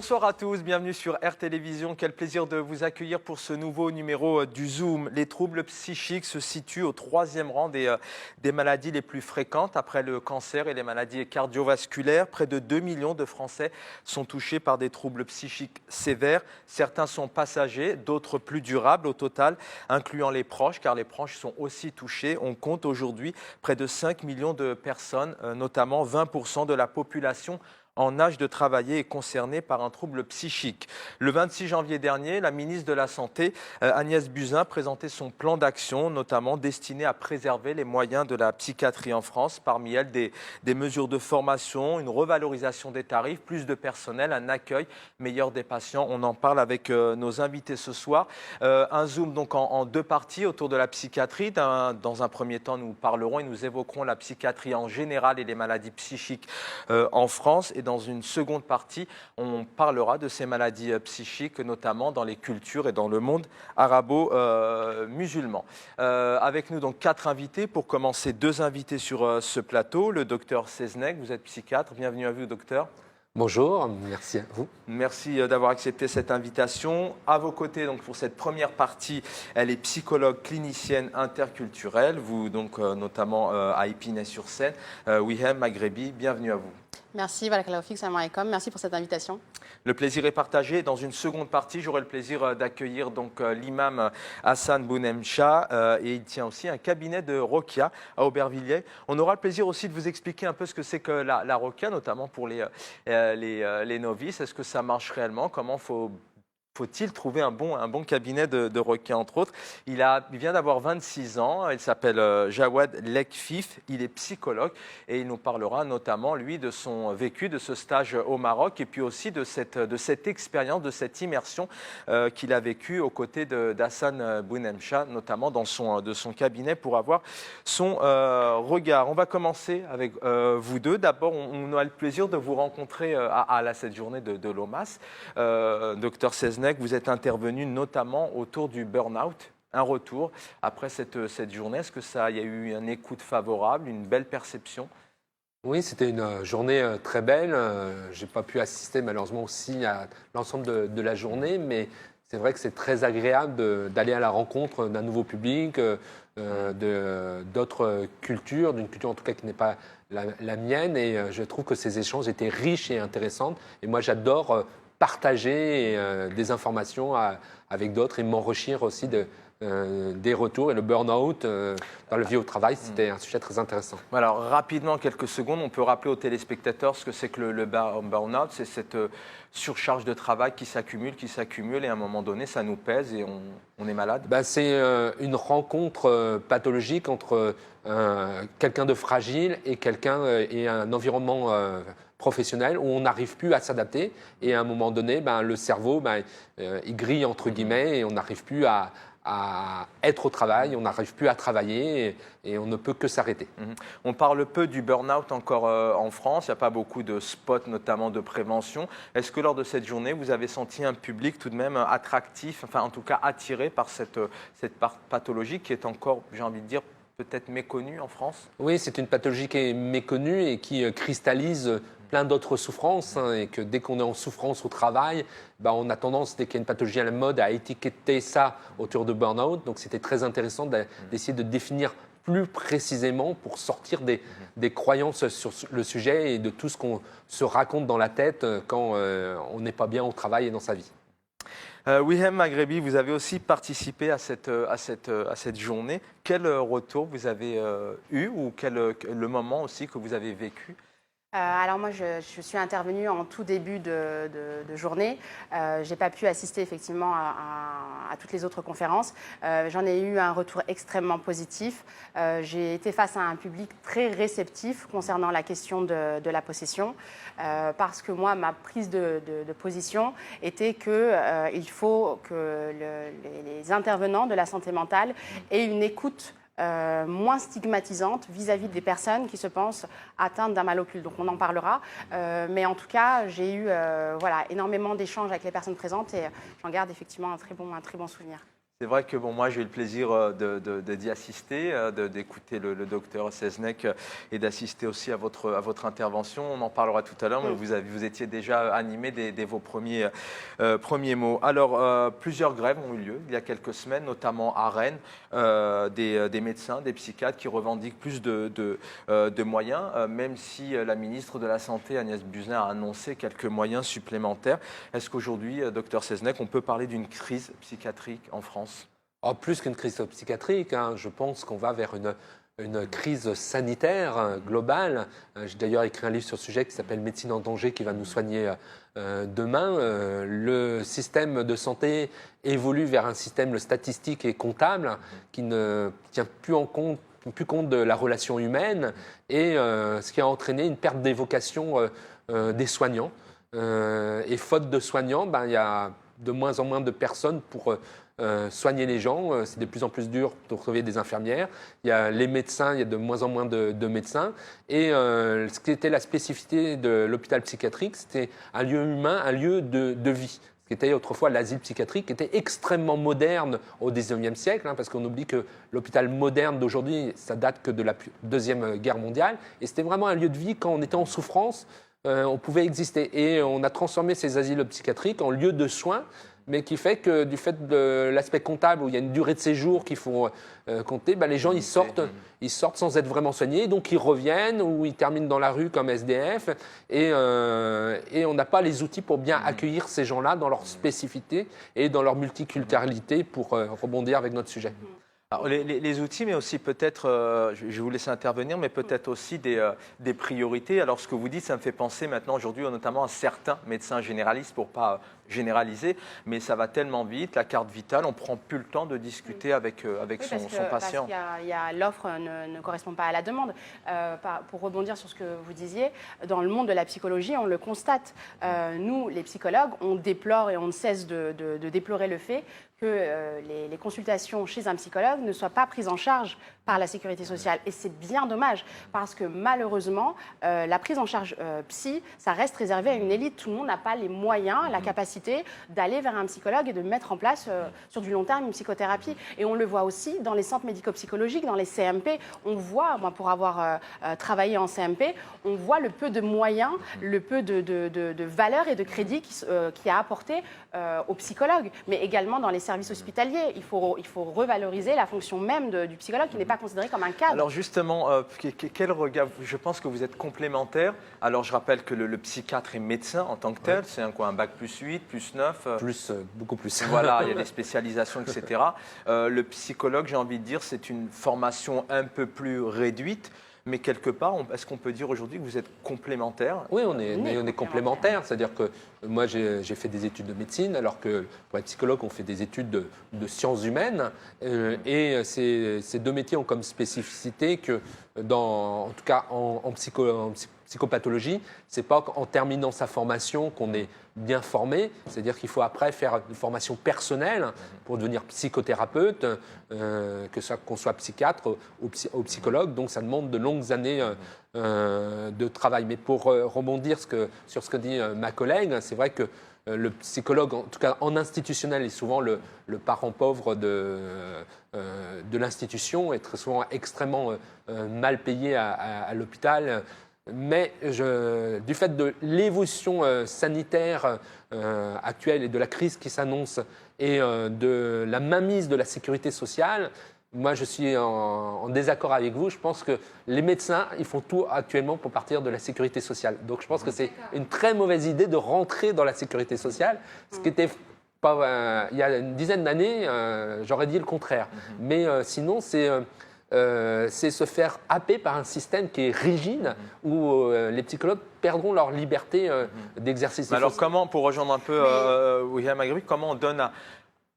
Bonsoir à tous, bienvenue sur Air Télévision. Quel plaisir de vous accueillir pour ce nouveau numéro du Zoom. Les troubles psychiques se situent au 3e rang des maladies les plus fréquentes après le cancer et les maladies cardiovasculaires. Près de 2 millions de Français sont touchés par des troubles psychiques sévères. Certains sont passagers, d'autres plus durables au total, incluant les proches, car les proches sont aussi touchés. On compte aujourd'hui près de 5 millions de personnes, notamment 20% de la population en âge de travailler est concernée par un trouble psychique. Le 26 janvier dernier, la ministre de la Santé, Agnès Buzyn, présentait son plan d'action, notamment destiné à préserver les moyens de la psychiatrie en France. Parmi elles, des mesures de formation, une revalorisation des tarifs, plus de personnel, un accueil meilleur des patients. On en parle avec nos invités ce soir. Un Zoom donc en deux parties autour de la psychiatrie. Dans un premier temps, nous parlerons et nous évoquerons la psychiatrie en général et les maladies psychiques en France. Et dans une seconde partie, on parlera de ces maladies psychiques, notamment dans les cultures et dans le monde arabo-musulman. Avec nous, donc, 4 invités. Pour commencer, 2 invités sur ce plateau. Le docteur Seznec, vous êtes psychiatre. Bienvenue à vous, docteur. Bonjour, merci à vous. Merci d'avoir accepté cette invitation. À vos côtés, donc, pour cette première partie, elle est psychologue clinicienne interculturelle, vous donc notamment à Épinay-sur-Seine. Wihem Maghrebi, bienvenue à vous. Merci, Barakallahu salam alaikum. Merci pour cette invitation. Le plaisir est partagé. Dans une seconde partie, j'aurai le plaisir d'accueillir donc l'imam Hassan Bounemcha et il tient aussi un cabinet de Rokia à Aubervilliers. On aura le plaisir aussi de vous expliquer un peu ce que c'est que la Rokia, notamment pour les novices. Est-ce que ça marche réellement? Comment faut-il trouver un bon cabinet de Rokia, entre autres? Il vient d'avoir 26 ans, il s'appelle Jawad Lekfif, il est psychologue et il nous parlera notamment, lui, de son vécu, de ce stage au Maroc et puis aussi de cette expérience, de cette immersion qu'il a vécue aux côtés d'Hassan Bounemcha, notamment de son cabinet, pour avoir son regard. On va commencer avec vous deux. D'abord, on a le plaisir de vous rencontrer à cette journée de l'OMAS. Docteur Seznec, vous êtes intervenu notamment autour du burn-out, un retour après cette journée. Est-ce que il y a eu une écoute favorable, une belle perception? Oui, c'était une journée très belle. Je n'ai pas pu assister malheureusement aussi à l'ensemble de la journée, mais c'est vrai que c'est très agréable d'aller à la rencontre d'un nouveau public, d'autres cultures, d'une culture en tout cas qui n'est pas la mienne. Et je trouve que ces échanges étaient riches et intéressants. Et moi, j'adore partager des informations avec d'autres et m'enrichir aussi des retours. Et le burn-out dans la vie au travail, c'était un sujet très intéressant. Alors, rapidement, quelques secondes, on peut rappeler aux téléspectateurs ce que c'est que le burn-out. C'est cette surcharge de travail qui s'accumule et à un moment donné, ça nous pèse et on est malade. C'est une rencontre pathologique entre quelqu'un de fragile et un environnement professionnel où on n'arrive plus à s'adapter et à un moment donné, le cerveau, il grille entre guillemets et on n'arrive plus à être au travail, on n'arrive plus à travailler et on ne peut que s'arrêter. On parle peu du burn-out encore en France, il n'y a pas beaucoup de spots, notamment de prévention. Est-ce que lors de cette journée, vous avez senti un public tout de même attractif, enfin en tout cas attiré par cette pathologie qui est encore, j'ai envie de dire, peut-être méconnue en France? Oui, c'est une pathologie qui est méconnue et qui cristallise plein d'autres souffrances et que dès qu'on est en souffrance au travail, on a tendance, dès qu'il y a une pathologie à la mode, à étiqueter ça autour de burn-out. Donc c'était très intéressant d'essayer de définir plus précisément pour sortir des croyances sur le sujet et de tout ce qu'on se raconte dans la tête quand on n'est pas bien au travail et dans sa vie. Wihem Maghrebi, vous avez aussi participé à cette journée. Quel retour vous avez eu ou le moment aussi que vous avez vécu? Alors moi, je suis intervenue en tout début de journée. Je n'ai pas pu assister effectivement à toutes les autres conférences. J'en ai eu un retour extrêmement positif. J'ai été face à un public très réceptif concernant la question de la possession, parce que moi, ma prise de position était qu'il faut que les intervenants de la santé mentale aient une écoute moins stigmatisante vis-à-vis des personnes qui se pensent atteintes d'un mal occulte. Donc on en parlera. Mais en tout cas, j'ai eu énormément d'échanges avec les personnes présentes et j'en garde effectivement un très bon souvenir. C'est vrai que bon, moi j'ai eu le plaisir d'y assister, d'écouter le docteur Seznec et d'assister aussi à votre intervention. On en parlera tout à l'heure, mais vous étiez déjà animé dès vos premiers mots. Alors, plusieurs grèves ont eu lieu il y a quelques semaines, notamment à Rennes, des médecins, des psychiatres qui revendiquent plus de moyens, même si la ministre de la Santé, Agnès Buzyn, a annoncé quelques moyens supplémentaires. Est-ce qu'aujourd'hui, docteur Seznec, on peut parler d'une crise psychiatrique en France ? Oh, plus qu'une crise psychiatrique, hein, je pense qu'on va vers une crise sanitaire globale. J'ai d'ailleurs écrit un livre sur ce sujet qui s'appelle Médecine en danger, qui va nous soigner demain. Le système de santé évolue vers un système statistique et comptable qui ne tient plus compte de la relation humaine, et ce qui a entraîné une perte d'évocation des soignants. Et faute de soignants, il y a de moins en moins de personnes pour soigner les gens. C'est de plus en plus dur de trouver des infirmières. Il y a les médecins, il y a de moins en moins de médecins. Et ce qui était la spécificité de l'hôpital psychiatrique, c'était un lieu humain, un lieu de vie. Ce qui était autrefois l'asile psychiatrique, qui était extrêmement moderne au XIXe siècle, hein, parce qu'on oublie que l'hôpital moderne d'aujourd'hui, ça date que de la Deuxième Guerre mondiale. Et c'était vraiment un lieu de vie quand on était en souffrance. On pouvait exister. Et on a transformé ces asiles psychiatriques en lieux de soins, mais qui fait que du fait de l'aspect comptable, où il y a une durée de séjour qu'il faut compter, les gens ils sortent sans être vraiment soignés, donc ils reviennent ou ils terminent dans la rue comme SDF, et on n'a pas les outils pour bien accueillir ces gens-là dans leur spécificité et dans leur multiculturalité, pour rebondir avec notre sujet. Alors, les outils, mais aussi peut-être, je vais vous laisser intervenir, mais peut-être aussi des priorités. Alors, ce que vous dites, ça me fait penser maintenant, aujourd'hui, notamment à certains médecins généralistes, pour ne pas généraliser, mais ça va tellement vite, la carte vitale, on ne prend plus le temps de discuter avec son patient. Parce que l'offre ne correspond pas à la demande. Pour rebondir sur ce que vous disiez, dans le monde de la psychologie, on le constate. Nous, les psychologues, on déplore et on ne cesse de déplorer le fait que les consultations chez un psychologue ne soient pas prises en charge par la sécurité sociale. Et c'est bien dommage, parce que malheureusement, la prise en charge psy, ça reste réservé à une élite. Tout le monde n'a pas les moyens, la capacité d'aller vers un psychologue et de mettre en place sur du long terme une psychothérapie. Et on le voit aussi dans les centres médico-psychologiques, dans les CMP. On voit, moi pour avoir travaillé en CMP, on voit le peu de moyens, le peu de valeur et de crédit qui a apporté aux psychologues, mais également dans les services hospitaliers. Il faut revaloriser la fonction même du psychologue, qui n'est pas considéré comme un cadre. Alors justement, quel regard, je pense que vous êtes complémentaires. Alors je rappelle que le psychiatre est médecin en tant que tel, c'est un bac +8, +9 beaucoup plus. Voilà, il y a des spécialisations, etc. Le psychologue, j'ai envie de dire, c'est une formation un peu plus réduite. Mais quelque part, est-ce qu'on peut dire aujourd'hui que vous êtes complémentaires ? Oui, on est complémentaires. C'est-à-dire que moi, j'ai fait des études de médecine, alors que pour être psychologue, on fait des études de sciences humaines. Et ces deux métiers ont comme spécificité que, en tout cas en psychopathologie, c'est pas en terminant sa formation qu'on est bien formé, c'est-à-dire qu'il faut après faire une formation personnelle pour devenir psychothérapeute, qu'on soit psychiatre ou psychologue, donc ça demande de longues années de travail. Mais pour rebondir sur ce que dit ma collègue, c'est vrai que le psychologue, en tout cas en institutionnel, est souvent le parent pauvre de l'institution, est très souvent extrêmement mal payé à l'hôpital. Mais du fait de l'évolution sanitaire actuelle et de la crise qui s'annonce et de la mainmise de la sécurité sociale, moi je suis en désaccord avec vous. Je pense que les médecins, ils font tout actuellement pour partir de la sécurité sociale. Donc je pense que c'est une très mauvaise idée de rentrer dans la sécurité sociale, ce qui était pas, il y a une dizaine d'années, j'aurais dit le contraire. Mais sinon, c'est se faire happer par un système qui est rigide, où les psychologues perdront leur liberté d'exercice. Alors comment, pour rejoindre un peu William Agric, comment on donne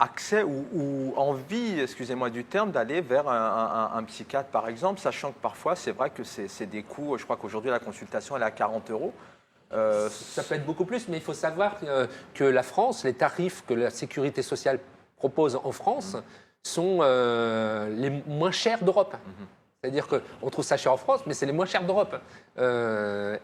accès ou envie, excusez-moi du terme, d'aller vers un psychiatre par exemple, sachant que parfois c'est vrai que c'est des coûts, je crois qu'aujourd'hui la consultation elle est à 40 €. Ça peut être beaucoup plus, mais il faut savoir que la France, les tarifs que la sécurité sociale propose en France, sont les moins chers d'Europe. C'est-à-dire qu'on trouve ça cher en France, mais c'est les moins chers d'Europe.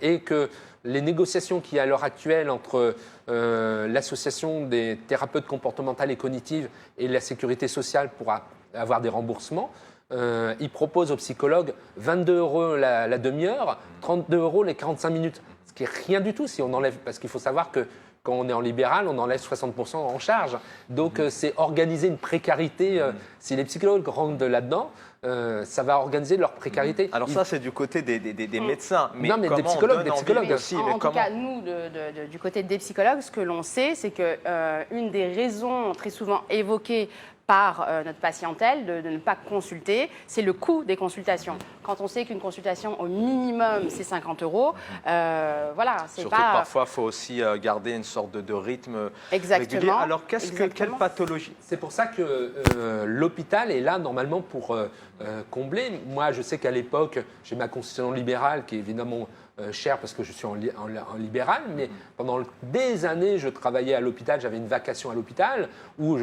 Et que les négociations qu'il y a à l'heure actuelle entre l'association des thérapeutes comportementales et cognitives et la sécurité sociale pour avoir des remboursements, ils proposent aux psychologues 22 € la demi-heure, 32 € les 45 minutes. Ce qui est rien du tout si on enlève, parce qu'il faut savoir que quand on est en libéral, on enlève 60% en charge. Donc, c'est organiser une précarité. Si les psychologues rentrent là-dedans, ça va organiser leur précarité. Alors ça, c'est du côté des médecins. Mais non, mais des psychologues, aussi. En tout cas, nous, du côté des psychologues, ce que l'on sait, c'est que une des raisons très souvent évoquées par notre patientèle de ne pas consulter, c'est le coût des consultations. Quand on sait qu'une consultation au minimum c'est 50 €, voilà, c'est surtout pas. Que parfois, il faut aussi garder une sorte de rythme Exactement. régulier. Alors, quelle pathologie? C'est pour ça que l'hôpital est là normalement pour combler. Moi, je sais qu'à l'époque, j'ai ma constitution libérale qui est évidemment cher parce que je suis en libéral, mais pendant des années, je travaillais à l'hôpital, j'avais une vacation à l'hôpital, où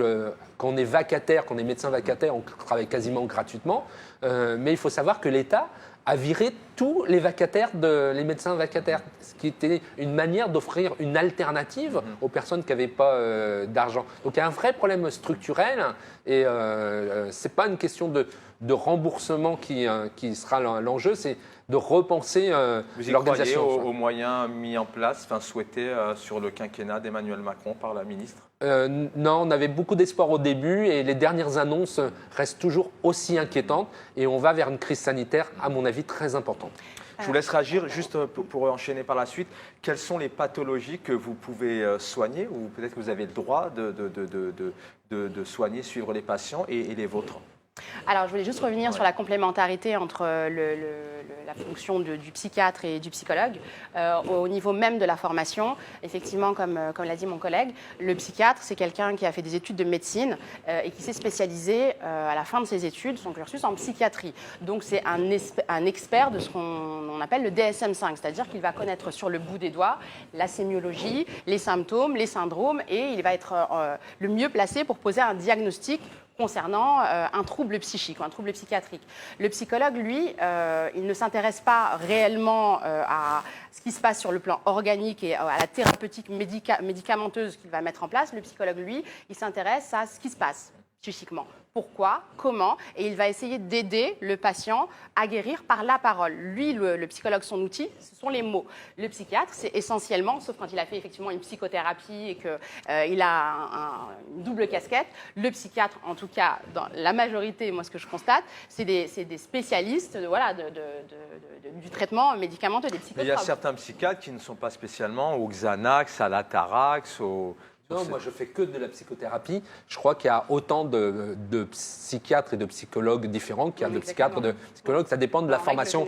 quand on est vacataire, quand on est médecin vacataire, on travaille quasiment gratuitement, mais il faut savoir que l'État a viré tous les vacataires, les médecins vacataires, ce qui était une manière d'offrir une alternative aux personnes qui n'avaient pas d'argent. Donc il y a un vrai problème structurel, et ce n'est pas une question de remboursement qui sera l'enjeu, c'est de repenser Vous y l'organisation. croyez aux moyens mis en place, souhaités sur le quinquennat d'Emmanuel Macron par la ministre? Non, on avait beaucoup d'espoir au début et les dernières annonces restent toujours aussi inquiétantes et on va vers une crise sanitaire, à mon avis, très importante. Je vous laisse réagir, juste pour enchaîner par la suite. Quelles sont les pathologies que vous pouvez soigner ou peut-être que vous avez le droit de soigner, suivre les patients et les vôtres? Alors, je voulais juste revenir sur la complémentarité entre la fonction du psychiatre et du psychologue. Au niveau même de la formation, effectivement, comme l'a dit mon collègue, le psychiatre, c'est quelqu'un qui a fait des études de médecine et qui s'est spécialisé à la fin de ses études, son cursus en psychiatrie. Donc, c'est un expert de ce qu'on appelle le DSM-5, c'est-à-dire qu'il va connaître sur le bout des doigts la sémiologie, les symptômes, les syndromes, et il va être le mieux placé pour poser un diagnostic concernant un trouble psychique ou un trouble psychiatrique. Le psychologue, lui, il ne s'intéresse pas réellement à ce qui se passe sur le plan organique et à la thérapeutique médicamenteuse qu'il va mettre en place. Le psychologue, lui, il s'intéresse à ce qui se passe psychiquement. Pourquoi, comment, et il va essayer d'aider le patient à guérir par la parole. Lui, le psychologue, son outil, ce sont les mots. Le psychiatre, c'est essentiellement, sauf quand il a fait effectivement une psychothérapie et qu'il a une double casquette, le psychiatre, en tout cas, dans la majorité, moi ce que je constate, c'est des spécialistes du traitement médicamenteux, des psychotropes. Mais il y a certains psychiatres qui ne sont pas spécialement au Xanax, à l'Atarax, Non, moi je fais que de la psychothérapie. Je crois qu'il y a autant de psychiatres et de psychologues différents qu'il y a de psychiatres et de psychologues. Ça dépend de la formation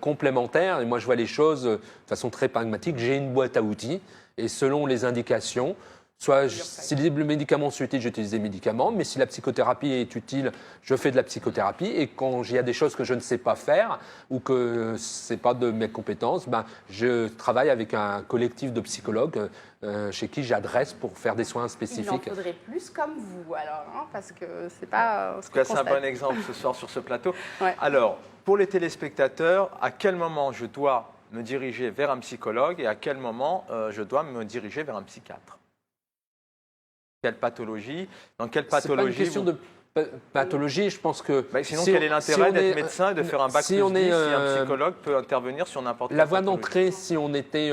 complémentaire. Et moi je vois les choses de façon très pragmatique. J'ai une boîte à outils et selon les indications, si les médicaments sont utiles, j'utilise des médicaments, mais si la psychothérapie est utile, je fais de la psychothérapie. Et quand il y a des choses que je ne sais pas faire ou que ce n'est pas de mes compétences, je travaille avec un collectif de psychologues chez qui j'adresse pour faire des soins spécifiques. Il en faudrait plus comme vous, alors, parce que c'est pas ce que c'est un bon exemple ce soir sur ce plateau. Ouais. Alors, pour les téléspectateurs, à quel moment je dois me diriger vers un psychologue et à quel moment je dois me diriger vers un psychiatre? Quelle pathologie? Dans quelle pathologie? C'est pas une question de pathologie, je pense que... sinon, quel est l'intérêt d'être médecin et de faire un bac plus 10 si un psychologue peut intervenir sur n'importe quelle pathologie? La voie d'entrée, si on était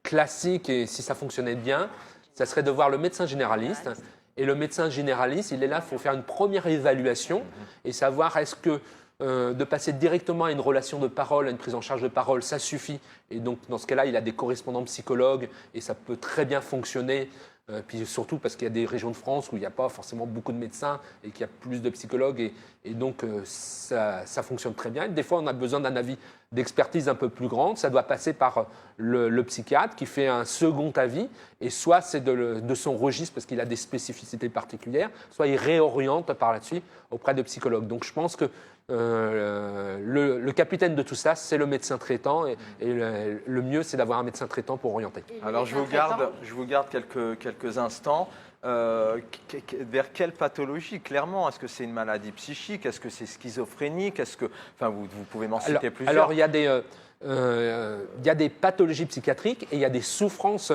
classique et si ça fonctionnait bien, ça serait de voir le médecin généraliste. Et le médecin généraliste, il est là pour faire une première évaluation et savoir est-ce que de passer directement à une relation de parole, à une prise en charge de parole, ça suffit. Et donc, dans ce cas-là, il a des correspondants psychologues et ça peut très bien fonctionner. Puis surtout parce qu'il y a des régions de France où il n'y a pas forcément beaucoup de médecins et qu'il y a plus de psychologues et donc ça fonctionne très bien. Et des fois, on a besoin d'un avis d'expertise un peu plus grande. Ça doit passer par le psychiatre qui fait un second avis et soit c'est de son registre parce qu'il a des spécificités particulières, soit il réoriente par là-dessus auprès de psychologues. Donc je pense que le capitaine de tout ça, c'est le médecin traitant et le mieux, c'est d'avoir un médecin traitant pour orienter. Alors, je vous garde quelques instants. vers quelle pathologie, clairement? Est-ce que c'est une maladie psychique? Est-ce que c'est schizophrénique? Enfin, vous pouvez m'en citer plusieurs. Alors, il y a des pathologies psychiatriques et il y a des souffrances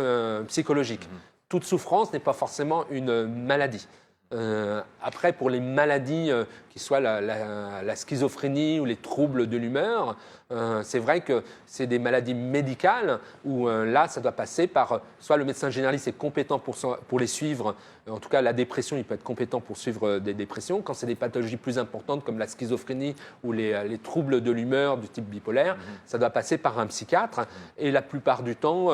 psychologiques. Toute souffrance n'est pas forcément une maladie. Après, pour les maladies qui soient la schizophrénie ou les troubles de l'humeur, c'est vrai que c'est des maladies médicales où là, ça doit passer par soit le médecin généraliste est compétent pour les suivre. En tout cas, la dépression, il peut être compétent pour suivre des dépressions. Quand c'est des pathologies plus importantes comme la schizophrénie ou les troubles de l'humeur du type bipolaire, ça doit passer par un psychiatre. Et la plupart du temps,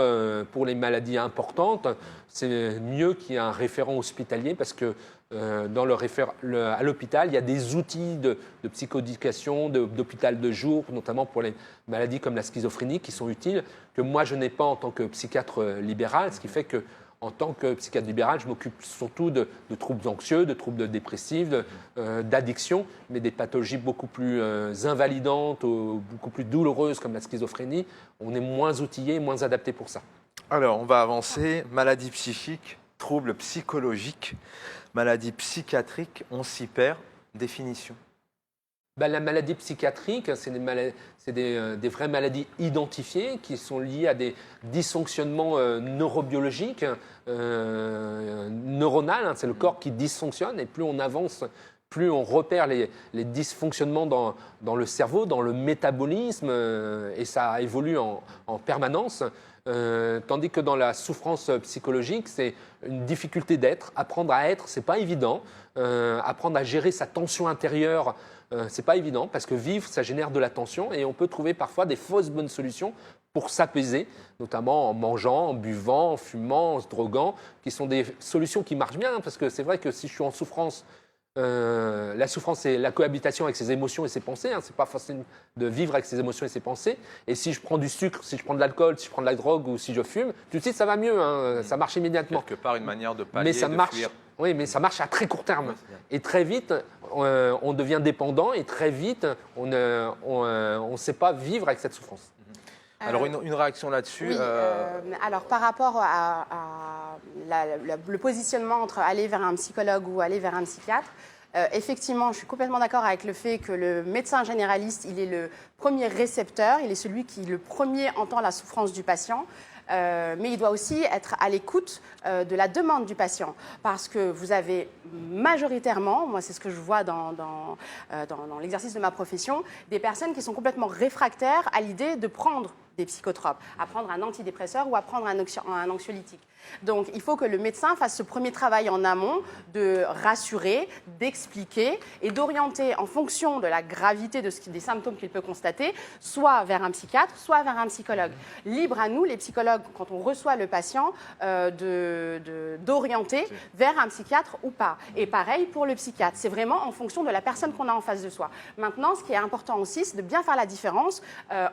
pour les maladies importantes, c'est mieux qu'il y ait un référent hospitalier parce que à l'hôpital, il y a des outils de psychoéducation, d'hôpital de jour, notamment pour les maladies comme la schizophrénie, qui sont utiles, que moi je n'ai pas en tant que psychiatre libéral, ce qui fait que en tant que psychiatre libéral, je m'occupe surtout de troubles anxieux, de troubles dépressifs, d'addiction, mais des pathologies beaucoup plus invalidantes, beaucoup plus douloureuses comme la schizophrénie, on est moins outillé, moins adapté pour ça. Alors, on va avancer. Maladie psychique, troubles psychologiques, maladie psychiatrique, on s'y perd. Définition. La maladie psychiatrique, c'est des vraies maladies identifiées qui sont liées à des dysfonctionnements neurobiologiques, neuronales. C'est le corps qui dysfonctionne et plus on avance, plus on repère les dysfonctionnements dans le cerveau, dans le métabolisme, et ça évolue en permanence. Tandis que dans la souffrance psychologique, c'est une difficulté d'être. Apprendre à être, c'est pas évident. Apprendre à gérer sa tension intérieure, c'est pas évident parce que vivre, ça génère de la tension et on peut trouver parfois des fausses bonnes solutions pour s'apaiser, notamment en mangeant, en buvant, en fumant, en se droguant, qui sont des solutions qui marchent bien parce que c'est vrai que si je suis en souffrance, la souffrance, c'est la cohabitation avec ses émotions et ses pensées. C'est pas facile de vivre avec ses émotions et ses pensées. Et si je prends du sucre, si je prends de l'alcool, si je prends de la drogue ou si je fume, tout de suite, ça va mieux. Ça marche immédiatement. Quelque part, une manière de pallier, mais ça de marche, fuir. oui, mais ça marche à très court terme. Ouais, et très vite, on devient dépendant et très vite, on ne sait pas vivre avec cette souffrance. Alors, une réaction là-dessus. Oui, alors par rapport à le positionnement entre aller vers un psychologue ou aller vers un psychiatre, effectivement, je suis complètement d'accord avec le fait que le médecin généraliste, il est le premier récepteur, il est celui qui le premier entend la souffrance du patient. Mais il doit aussi être à l'écoute de la demande du patient. Parce que vous avez majoritairement, moi c'est ce que je vois dans l'exercice de ma profession, des personnes qui sont complètement réfractaires à l'idée de prendre des psychotropes, à prendre un antidépresseur ou à prendre un anxiolytique. Donc il faut que le médecin fasse ce premier travail en amont de rassurer, d'expliquer et d'orienter en fonction de la gravité des symptômes qu'il peut constater, soit vers un psychiatre, soit vers un psychologue. Libre à nous, les psychologues, quand on reçoit le patient, d'orienter vers un psychiatre ou pas. Et pareil pour le psychiatre. C'est vraiment en fonction de la personne qu'on a en face de soi. Maintenant, ce qui est important aussi, c'est de bien faire la différence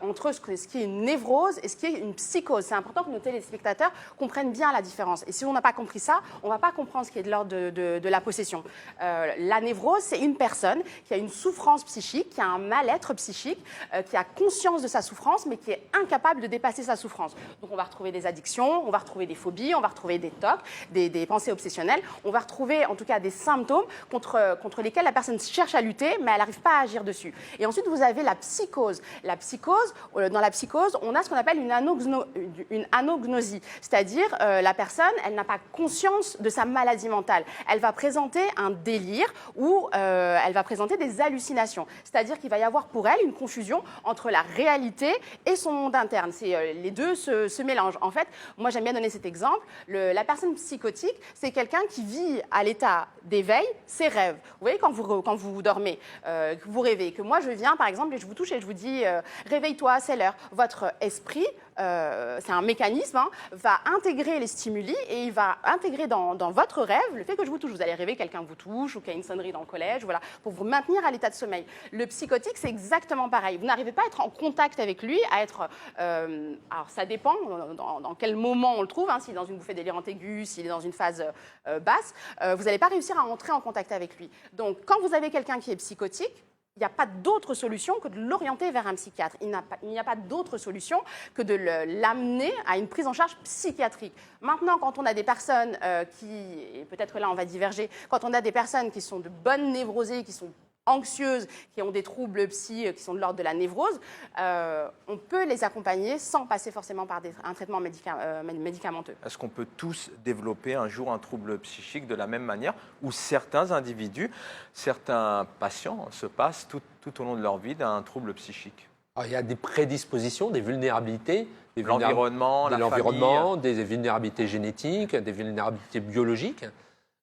entre ce qui est une névrose et ce qui est une psychose. C'est important que nos téléspectateurs comprennent bien la différence. Et si on n'a pas compris ça, on ne va pas comprendre ce qui est de l'ordre de la possession. La névrose, c'est une personne qui a une souffrance psychique, qui a un mal-être psychique, qui a conscience de sa souffrance, mais qui est incapable de dépasser sa souffrance. Donc on va retrouver des addictions, on va retrouver des phobies, on va retrouver des TOC, des pensées obsessionnelles. On va retrouver en tout cas des symptômes contre lesquels la personne cherche à lutter, mais elle n'arrive pas à agir dessus. Et ensuite, vous avez la psychose. Dans la psychose, on a ce qu'on appelle une anognosie, c'est-à-dire la personne, elle n'a pas conscience de sa maladie mentale. Elle va présenter un délire ou elle va présenter des hallucinations, c'est-à-dire qu'il va y avoir pour elle une confusion entre la réalité et son monde interne. Les deux se mélangent. En fait, moi j'aime bien donner cet exemple. La personne psychotique, c'est quelqu'un qui vit à l'état d'éveil ses rêves. Vous voyez, quand vous dormez, que vous rêvez, que moi je viens par exemple et je vous touche et je vous dis réveille-toi, c'est l'heure. Votre esprit, c'est un mécanisme, va intégrer les stimuli et il va intégrer dans votre rêve le fait que je vous touche. Vous allez rêver quelqu'un vous touche ou qu'il y a une sonnerie dans le collège, voilà, pour vous maintenir à l'état de sommeil. Le psychotique, c'est exactement pareil. Vous n'arrivez pas à être en contact avec lui, alors ça dépend dans quel moment on le trouve, s'il est dans une bouffée délirante aiguë, s'il est dans une phase basse, vous n'allez pas réussir à entrer en contact avec lui. Donc quand vous avez quelqu'un qui est psychotique, il n'y a pas d'autre solution que de l'orienter vers un psychiatre. Il n'y a pas d'autre solution que de l'amener à une prise en charge psychiatrique. Maintenant, quand on a des personnes et peut-être là on va diverger, quand on a des personnes qui sont de bonnes névrosées, qui sont anxieuses, qui ont des troubles psy qui sont de l'ordre de la névrose, on peut les accompagner sans passer forcément par un traitement médicamenteux. Est-ce qu'on peut tous développer un jour un trouble psychique de la même manière où certains individus, certains patients se passent tout au long de leur vie d'un trouble psychique? Alors, il y a des prédispositions, des vulnérabilités. L'environnement, la famille. Des vulnérabilités génétiques, des vulnérabilités biologiques.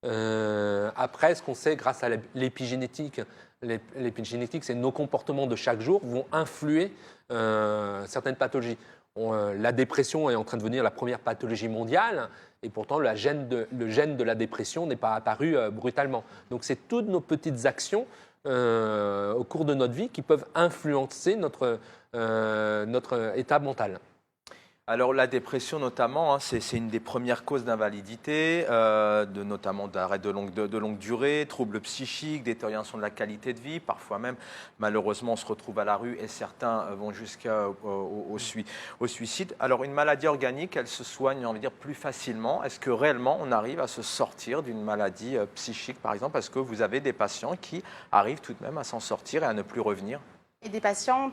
Après, ce qu'on sait grâce à l'épigénétique, l'épigénétique, c'est nos comportements de chaque jour vont influer certaines pathologies. La dépression est en train de devenir la première pathologie mondiale et pourtant le gène de la dépression n'est pas apparu brutalement. Donc c'est toutes nos petites actions au cours de notre vie qui peuvent influencer notre état mental. Alors la dépression notamment, hein, c'est une des premières causes d'invalidité, notamment d'arrêt de longue durée, troubles psychiques, détérioration de la qualité de vie. Parfois même, malheureusement, on se retrouve à la rue et certains vont jusqu'au suicide. Alors une maladie organique, elle se soigne, on va dire, plus facilement. Est-ce que réellement on arrive à se sortir d'une maladie psychique, par exemple? Est-ce que vous avez des patients qui arrivent tout de même à s'en sortir et à ne plus revenir? Et des patients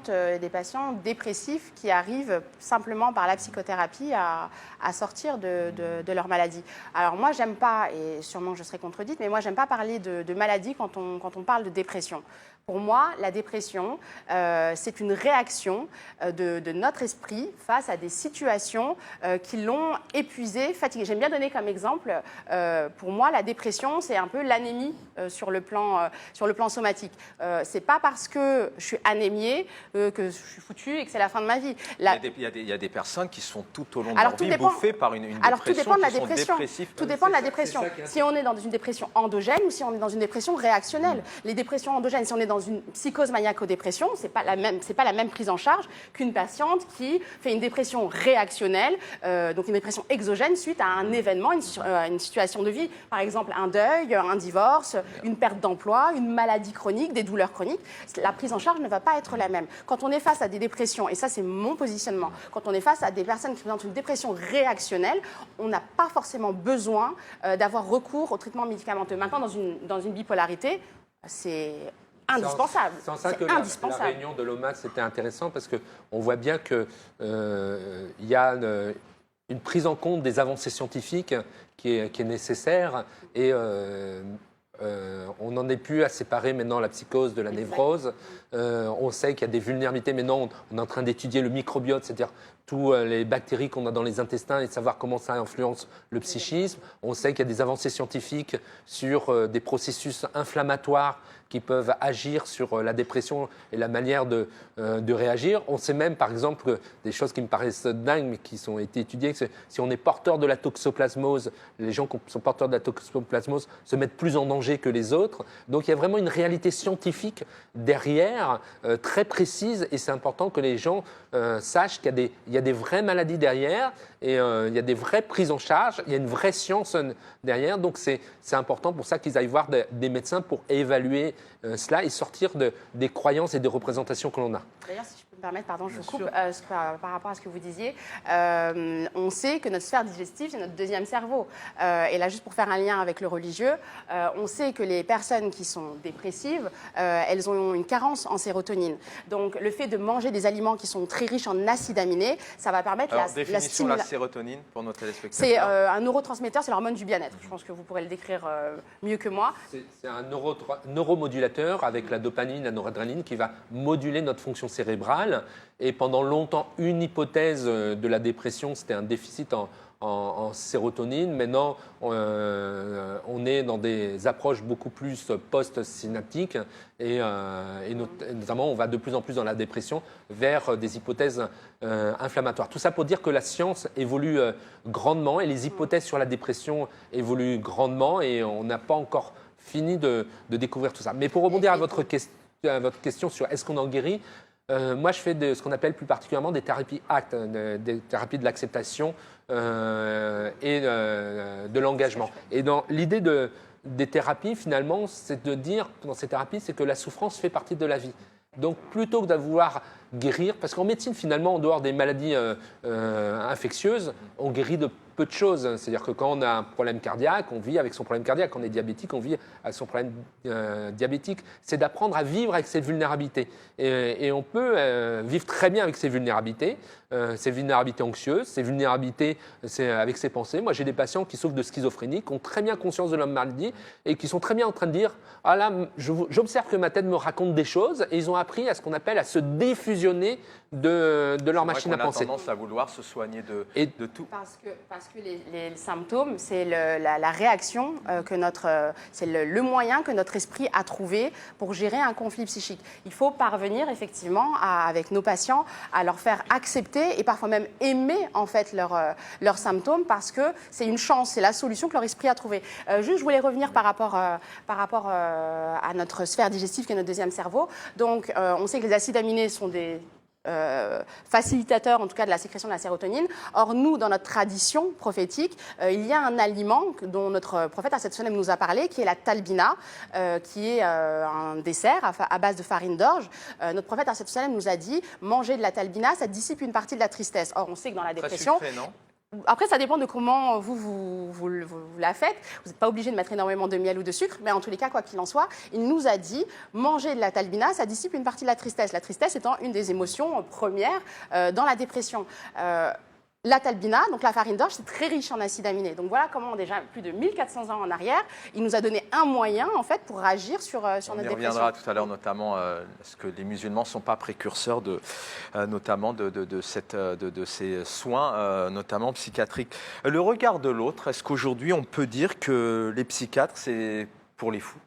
dépressifs qui arrivent simplement par la psychothérapie à sortir de leur maladie. Alors moi, j'aime pas, et sûrement je serai contredite, mais moi, j'aime pas parler de maladie quand on parle de dépression. Pour moi, la dépression, c'est une réaction de notre esprit face à des situations qui l'ont épuisé, fatigué. J'aime bien donner comme exemple, pour moi, la dépression, c'est un peu l'anémie sur le plan somatique. C'est pas parce que je suis anémiée que je suis foutue et que c'est la fin de ma vie. Il y a des personnes qui sont tout au long de leur vie bouffées par une dépression. Alors tout dépend de la qui dépression. Tout dépend de la dépression. Si on est dans une dépression endogène ou si on est dans une dépression réactionnelle. Les dépressions endogènes, si on est dans une psychose maniaco-dépression, c'est pas la même prise en charge qu'une patiente qui fait une dépression réactionnelle, donc une dépression exogène suite à un événement, une situation de vie, par exemple un deuil, un divorce, une perte d'emploi, une maladie chronique, des douleurs chroniques. La prise en charge ne va pas être la même. Quand on est face à des dépressions, et ça c'est mon positionnement, quand on est face à des personnes qui présentent une dépression réactionnelle, on n'a pas forcément besoin d'avoir recours au traitement médicamenteux. Maintenant, dans une bipolarité, c'est indispensable. C'est en ça que la réunion de l'OMAS c'était intéressant parce qu'on voit bien qu'il y a une prise en compte des avancées scientifiques qui est nécessaire et on n'en est plus à séparer maintenant la psychose de la névrose. On sait qu'il y a des vulnérabilités. Maintenant, on est en train d'étudier le microbiote, c'est-à-dire toutes les bactéries qu'on a dans les intestins et de savoir comment ça influence le psychisme. On sait qu'il y a des avancées scientifiques sur des processus inflammatoires qui peuvent agir sur la dépression et la manière de réagir. On sait même, par exemple, des choses qui me paraissent dingues, mais qui ont été étudiées, que si on est porteur de la toxoplasmose, les gens qui sont porteurs de la toxoplasmose se mettent plus en danger que les autres. Donc il y a vraiment une réalité scientifique derrière, très précise, et c'est important que les gens sachent qu'il y a des vraies maladies derrière, et il y a des vraies prises en charge, il y a une vraie science derrière. Donc c'est important pour ça qu'ils aillent voir des médecins pour évaluer cela et sortir des croyances et des représentations que l'on a. D'ailleurs, si je peux me permettre, pardon, je vous coupe, par rapport à ce que vous disiez, on sait que notre sphère digestive, c'est notre deuxième cerveau. Et là, juste pour faire un lien avec le religieux, on sait que les personnes qui sont dépressives, elles ont une carence en sérotonine. Donc, le fait de manger des aliments qui sont très riches en acides aminés, ça va permettre la sérotonine pour nos téléspectateurs. C'est un neurotransmetteur, c'est l'hormone du bien-être. Je pense que vous pourrez le décrire mieux que moi. C'est un neuromodulateur avec la dopamine, la noradrénaline qui va moduler notre fonction cérébrale. Et pendant longtemps, une hypothèse de la dépression, c'était un déficit en sérotonine. Maintenant, on est dans des approches beaucoup plus post-synaptiques et notamment, on va de plus en plus dans la dépression vers des hypothèses inflammatoires. Tout ça pour dire que la science évolue grandement et les hypothèses sur la dépression évoluent grandement et on n'a pas encore fini de découvrir tout ça. Mais pour rebondir à votre question sur est-ce qu'on en guérit, moi je fais ce qu'on appelle plus particulièrement des thérapies ACT, des thérapies de l'acceptation et de l'engagement. Et dans l'idée des thérapies, finalement, c'est de dire, dans ces thérapies, c'est que la souffrance fait partie de la vie. Donc, plutôt que de vouloir guérir, parce qu'en médecine, finalement, en dehors des maladies infectieuses, on guérit de peu de choses. C'est-à-dire que quand on a un problème cardiaque, on vit avec son problème cardiaque. Quand on est diabétique, on vit avec son problème diabétique. C'est d'apprendre à vivre avec cette vulnérabilité. Et on peut vivre très bien avec ces vulnérabilités anxieuses, ces vulnérabilités avec ses pensées. Moi, j'ai des patients qui souffrent de schizophrénie, qui ont très bien conscience de leur maladie et qui sont très bien en train de dire « Ah là, j'observe que ma tête me raconte des choses » et ils ont appris à ce qu'on appelle à se défusionner de leur machine à penser. On a tendance à vouloir se soigner de tout. Parce que les symptômes, c'est la réaction c'est le moyen que notre esprit a trouvé pour gérer un conflit psychique. Il faut parvenir effectivement avec nos patients à leur faire accepter et parfois même aimer en fait leurs symptômes parce que c'est une chance, c'est la solution que leur esprit a trouvée. Juste, je voulais revenir par rapport à notre sphère digestive qui est notre deuxième cerveau. Donc, on sait que les acides aminés sont des facilitateur en tout cas de la sécrétion de la sérotonine. Or, nous, dans notre tradition prophétique, il y a un aliment dont notre prophète ascensionnel nous a parlé, qui est la talbina, qui est un dessert à base de farine d'orge. Notre prophète ascensionnel nous a dit, manger de la talbina, ça dissipe une partie de la tristesse. Or, on sait que dans la dépression... Très sucré, non ? Après, ça dépend de comment vous la faites. Vous n'êtes pas obligé de mettre énormément de miel ou de sucre, mais en tous les cas, quoi qu'il en soit, il nous a dit manger de la talbina, ça dissipe une partie de la tristesse. La tristesse étant une des émotions premières dans la dépression. La talbina, donc la farine d'orge, c'est très riche en acides aminés. Donc voilà comment, déjà plus de 1400 ans en arrière, il nous a donné un moyen en fait pour agir sur notre dépression. On y reviendra tout à l'heure, notamment parce que les musulmans ne sont pas précurseurs notamment de ces soins, notamment psychiatriques. Le regard de l'autre, est-ce qu'aujourd'hui on peut dire que les psychiatres, c'est pour les fous ?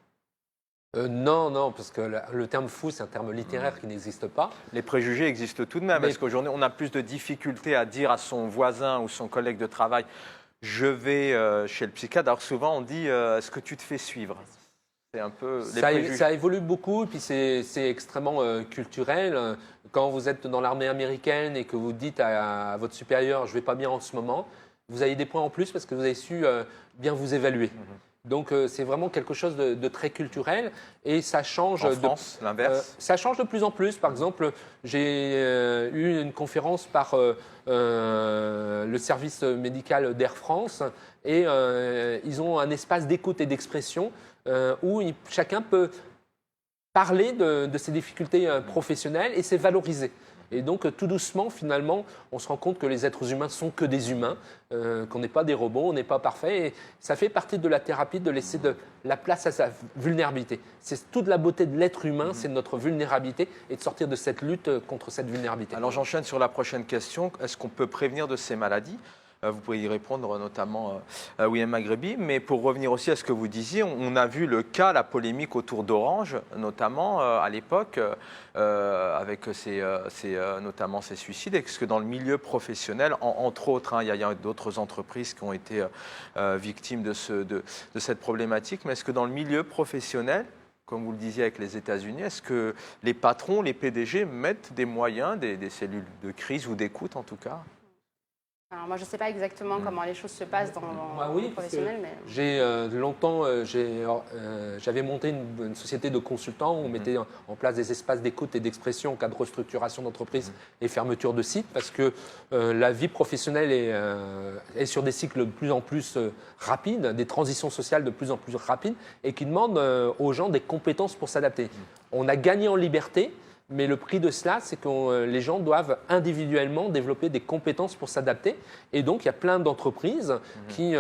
Non, parce que le terme fou, c'est un terme littéraire qui n'existe pas. Les préjugés existent tout de même. Est-ce qu'aujourd'hui, on a plus de difficultés à dire à son voisin ou son collègue de travail « je vais chez le psychiatre », alors souvent on dit « est-ce que tu te fais suivre ?» C'est un peu les préjugés. Ça évolue beaucoup, et puis c'est extrêmement culturel. Quand vous êtes dans l'armée américaine et que vous dites à votre supérieur « je ne vais pas bien en ce moment », vous avez des points en plus parce que vous avez su bien vous évaluer. Donc c'est vraiment quelque chose de très culturel et ça change. En France, l'inverse. Ça change de plus en plus. Par exemple, j'ai eu une conférence par le service médical d'Air France et ils ont un espace d'écoute et d'expression où chacun peut parler de ses difficultés professionnelles et c'est valorisé. Et donc, tout doucement, finalement, on se rend compte que les êtres humains sont que des humains, qu'on n'est pas des robots, on n'est pas parfait. Et ça fait partie de la thérapie de laisser de la place à sa vulnérabilité. C'est toute la beauté de l'être humain, c'est notre vulnérabilité et de sortir de cette lutte contre cette vulnérabilité. Alors, j'enchaîne sur la prochaine question. Est-ce qu'on peut prévenir de ces maladies ? Vous pouvez y répondre notamment William Maghrebi, mais pour revenir aussi à ce que vous disiez, on a vu le cas, la polémique autour d'Orange, notamment à l'époque, avec notamment ces suicides. Est-ce que dans le milieu professionnel, entre autres, il y a d'autres entreprises qui ont été victimes de cette problématique, mais est-ce que dans le milieu professionnel, comme vous le disiez avec les États-Unis, est-ce que les patrons, les PDG mettent des moyens, des cellules de crise ou d'écoute en tout cas ? Alors moi, je ne sais pas exactement comment les choses se passent dans le professionnel. Mais... J'ai longtemps, j'avais monté une société de consultants où on mettait en place des espaces d'écoute et d'expression en cas de restructuration d'entreprise et fermeture de site parce que la vie professionnelle est sur des cycles de plus en plus rapides, des transitions sociales de plus en plus rapides et qui demandent aux gens des compétences pour s'adapter. On a gagné en liberté. Mais le prix de cela, c'est que les gens doivent individuellement développer des compétences pour s'adapter. Et donc, il y a plein d'entreprises qui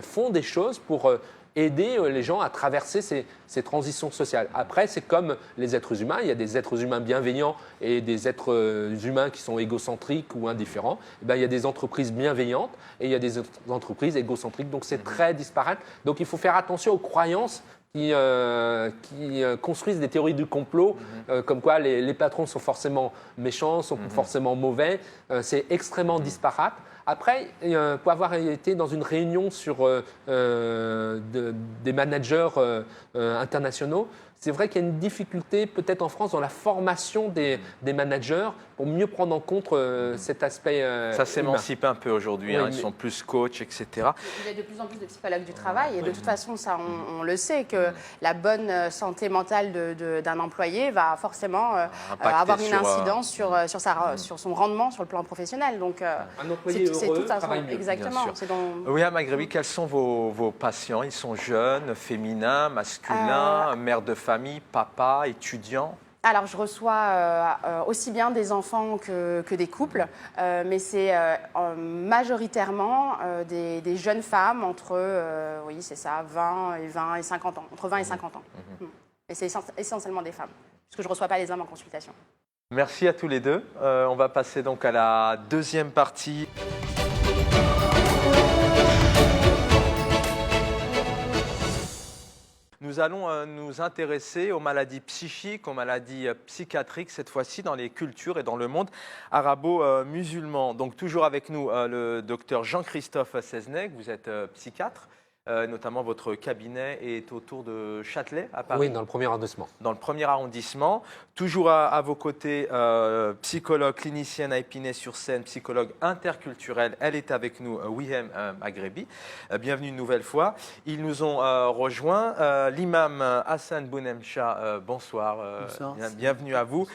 font des choses pour aider les gens à traverser ces transitions sociales. Après, c'est comme les êtres humains. Il y a des êtres humains bienveillants et des êtres humains qui sont égocentriques ou indifférents. Et bien, il y a des entreprises bienveillantes et il y a des entreprises égocentriques. Donc, c'est très disparate. Donc, il faut faire attention aux croyances qui construisent des théories du complot, comme quoi les patrons sont forcément méchants, sont forcément mauvais. C'est extrêmement disparate. Après, pour avoir été dans une réunion sur des managers internationaux, c'est vrai qu'il y a une difficulté peut-être en France dans la formation des managers pour mieux prendre en compte cet aspect Ça humain. s'émancipe un peu aujourd'hui, Oui, hein, ils mais- sont plus coachs, etc. Il y a de plus en plus de psychologues du travail et de toute façon, ça, on le sait, que la bonne santé mentale d'un employé va forcément avoir une sur, incidence sur son rendement sur le plan professionnel. Donc, Un employé c'est heureux tout ça. travaille mieux. Bien Exactement. sûr. C'est donc- Oui, à Maghrebi, quels sont vos patients? Ils sont jeunes, féminins, masculins, mères de famille, papa, étudiants? Alors, je reçois aussi bien des enfants que des couples, mais c'est majoritairement des jeunes femmes entre, oui, c'est ça, 20 et 50 ans, entre 20 et 50 ans. Et c'est essentiellement des femmes, puisque je ne reçois pas les hommes en consultation. Merci à tous les deux. On va passer donc à la deuxième partie. Nous allons nous intéresser aux maladies psychiques, aux maladies psychiatriques, cette fois-ci dans les cultures et dans le monde arabo-musulman. Donc toujours avec nous le docteur Jean-Christophe Seznec, vous êtes psychiatre, notamment votre cabinet est autour de Châtelet à Paris. Oui, dans le premier arrondissement. Dans le premier arrondissement. Toujours à vos côtés, psychologue clinicienne à Épinay-sur-Seine, psychologue interculturelle. Elle est avec nous, Wihem Maghrebi. Bienvenue une nouvelle fois. Ils nous ont rejoints. L'imam Hassan Bounemcha, bonsoir. Bonsoir. Bienvenue à vous.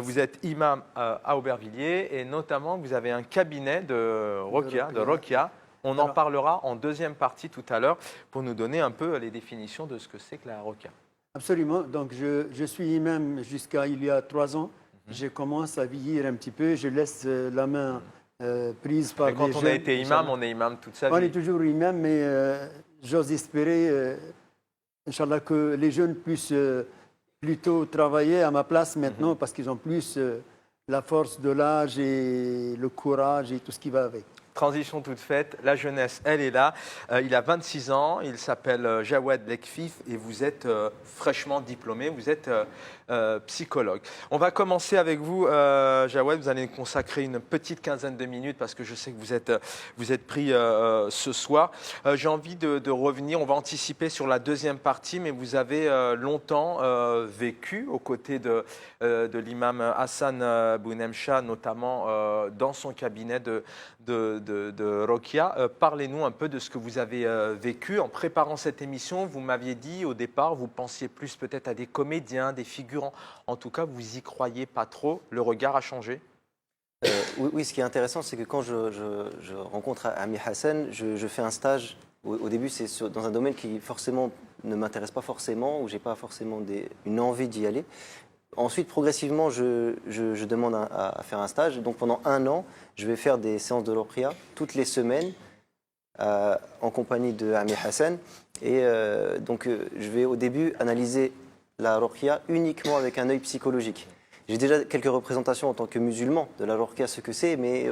Vous êtes imam à Aubervilliers et notamment vous avez un cabinet de Rokia. On en parlera en deuxième partie tout à l'heure pour nous donner un peu les définitions de ce que c'est que la Rokia. Absolument. Donc, je suis imam jusqu'à il y a 3 ans. Je commence à vieillir un petit peu. Je laisse la main prise par Mais quand les on jeunes. a été imam, on est imam toute sa On vie. est toujours imam, mais j'ose espérer, Inch'Allah, que les jeunes puissent plutôt travailler à ma place maintenant parce qu'ils ont plus la force de l'âge et le courage et tout ce qui va avec. Transition toute faite, la jeunesse, elle est là. Il a 26 ans, il s'appelle Jawad Lekfif et vous êtes fraîchement diplômé, vous êtes psychologue. On va commencer avec vous, Jawad, vous allez consacrer une petite quinzaine de minutes parce que je sais que vous êtes pris ce soir. J'ai envie de revenir, on va anticiper sur la deuxième partie, mais vous avez longtemps vécu aux côtés de l'imam Hassan Bounemcha, notamment dans son cabinet de Rokia. Parlez-nous un peu de ce que vous avez vécu. En préparant cette émission, vous m'aviez dit au départ, vous pensiez plus peut-être à des comédiens, des figurants. En tout cas, vous y croyez pas trop. Le regard a changé. Oui, ce qui est intéressant, c'est que quand je rencontre Ami Hassan, je fais un stage. Au début, c'est dans un domaine qui forcément ne m'intéresse pas forcément, où j'ai pas forcément une envie d'y aller. Ensuite, progressivement, je demande à faire un stage. Donc pendant 1 an, je vais faire des séances de Ruqya toutes les semaines en compagnie de Ami Hassan. Et donc, je vais au début analyser la Ruqya uniquement avec un œil psychologique. J'ai déjà quelques représentations en tant que musulman de la Ruqya, ce que c'est, mais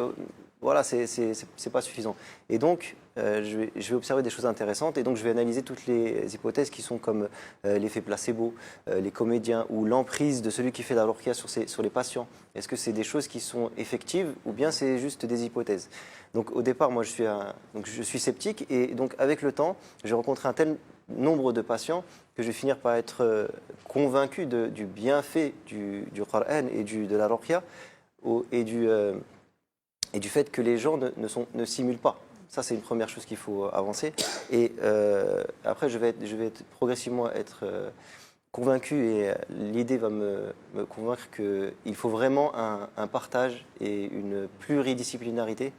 voilà, c'est pas suffisant. Et donc, je vais observer des choses intéressantes et donc je vais analyser toutes les hypothèses qui sont comme l'effet placebo, les comédiens ou l'emprise de celui qui fait la Ruqya sur les patients. Est-ce que c'est des choses qui sont effectives ou bien c'est juste des hypothèses? Donc au départ, moi je suis sceptique et donc avec le temps, j'ai rencontré un tel nombre de patients que je vais finir par être convaincu du bienfait du Coran et de la Ruqya et du fait que les gens ne simulent pas. Ça, c'est une première chose qu'il faut avancer. Et après, je vais progressivement être convaincu et l'idée va me convaincre qu'il faut vraiment un partage et une pluridisciplinarité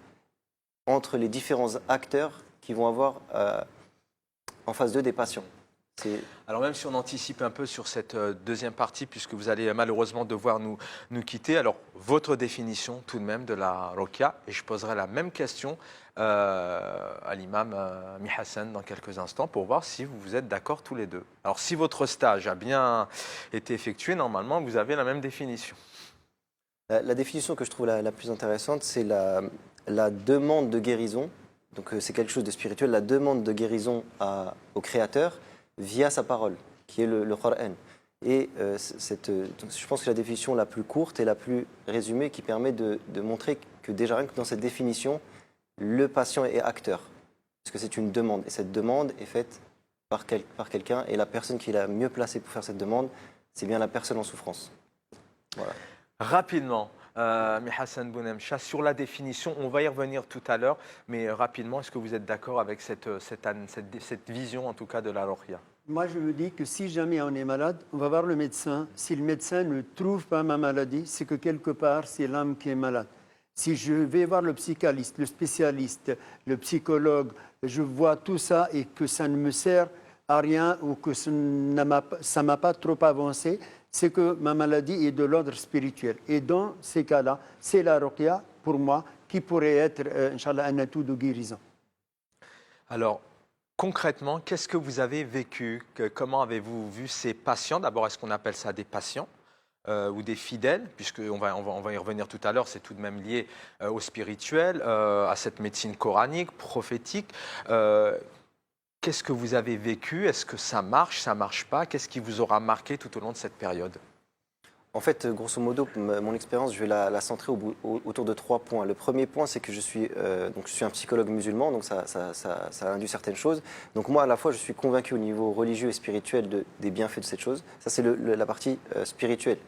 entre les différents acteurs qui vont avoir en face d'eux des patients. Alors même si on anticipe un peu sur cette deuxième partie, puisque vous allez malheureusement devoir nous quitter, alors votre définition tout de même de la Ruqya, et je poserai la même question à l'imam Ami Hassan dans quelques instants pour voir si vous êtes d'accord tous les deux. Alors si votre stage a bien été effectué, normalement vous avez la même définition. La définition que je trouve la plus intéressante, c'est la demande de guérison. Donc c'est quelque chose de spirituel, la demande de guérison au Créateur via sa parole, qui est le Coran. Et je pense que c'est la définition la plus courte et la plus résumée qui permet de montrer que déjà rien que dans cette définition, le patient est acteur. Parce que c'est une demande. Et cette demande est faite par quelqu'un, et la personne qui est la mieux placée pour faire cette demande, c'est bien la personne en souffrance. Voilà. Rapidement, Hassan Bounemcha, sur la définition, on va y revenir tout à l'heure, mais rapidement, est-ce que vous êtes d'accord avec cette vision, en tout cas, de la ruqya? Moi, je me dis que si jamais on est malade, on va voir le médecin. Si le médecin ne trouve pas ma maladie, c'est que quelque part, c'est l'âme qui est malade. Si je vais voir le psychanalyste, le spécialiste, le psychologue, je vois tout ça et que ça ne me sert à rien ou que ça ne m'a pas trop avancé, c'est que ma maladie est de l'ordre spirituel. Et dans ces cas-là, c'est la ruqya, pour moi, qui pourrait être, Inch'Allah, un atout de guérison. Alors, concrètement, qu'est-ce que vous avez vécu? Comment avez-vous vu ces patients? D'abord, est-ce qu'on appelle ça des patients ou des fidèles? Puisqu'on va y revenir tout à l'heure, c'est tout de même lié au spirituel, à cette médecine coranique, prophétique. Qu'est-ce que vous avez vécu? Est-ce que ça marche pas? Qu'est-ce qui vous aura marqué tout au long de cette période? En fait, grosso modo, mon expérience, je vais la centrer autour de 3 points. Le premier point, c'est que je suis un psychologue musulman, donc ça induit certaines choses. Donc moi, à la fois, je suis convaincu au niveau religieux et spirituel des bienfaits de cette chose. Ça, c'est la partie spirituelle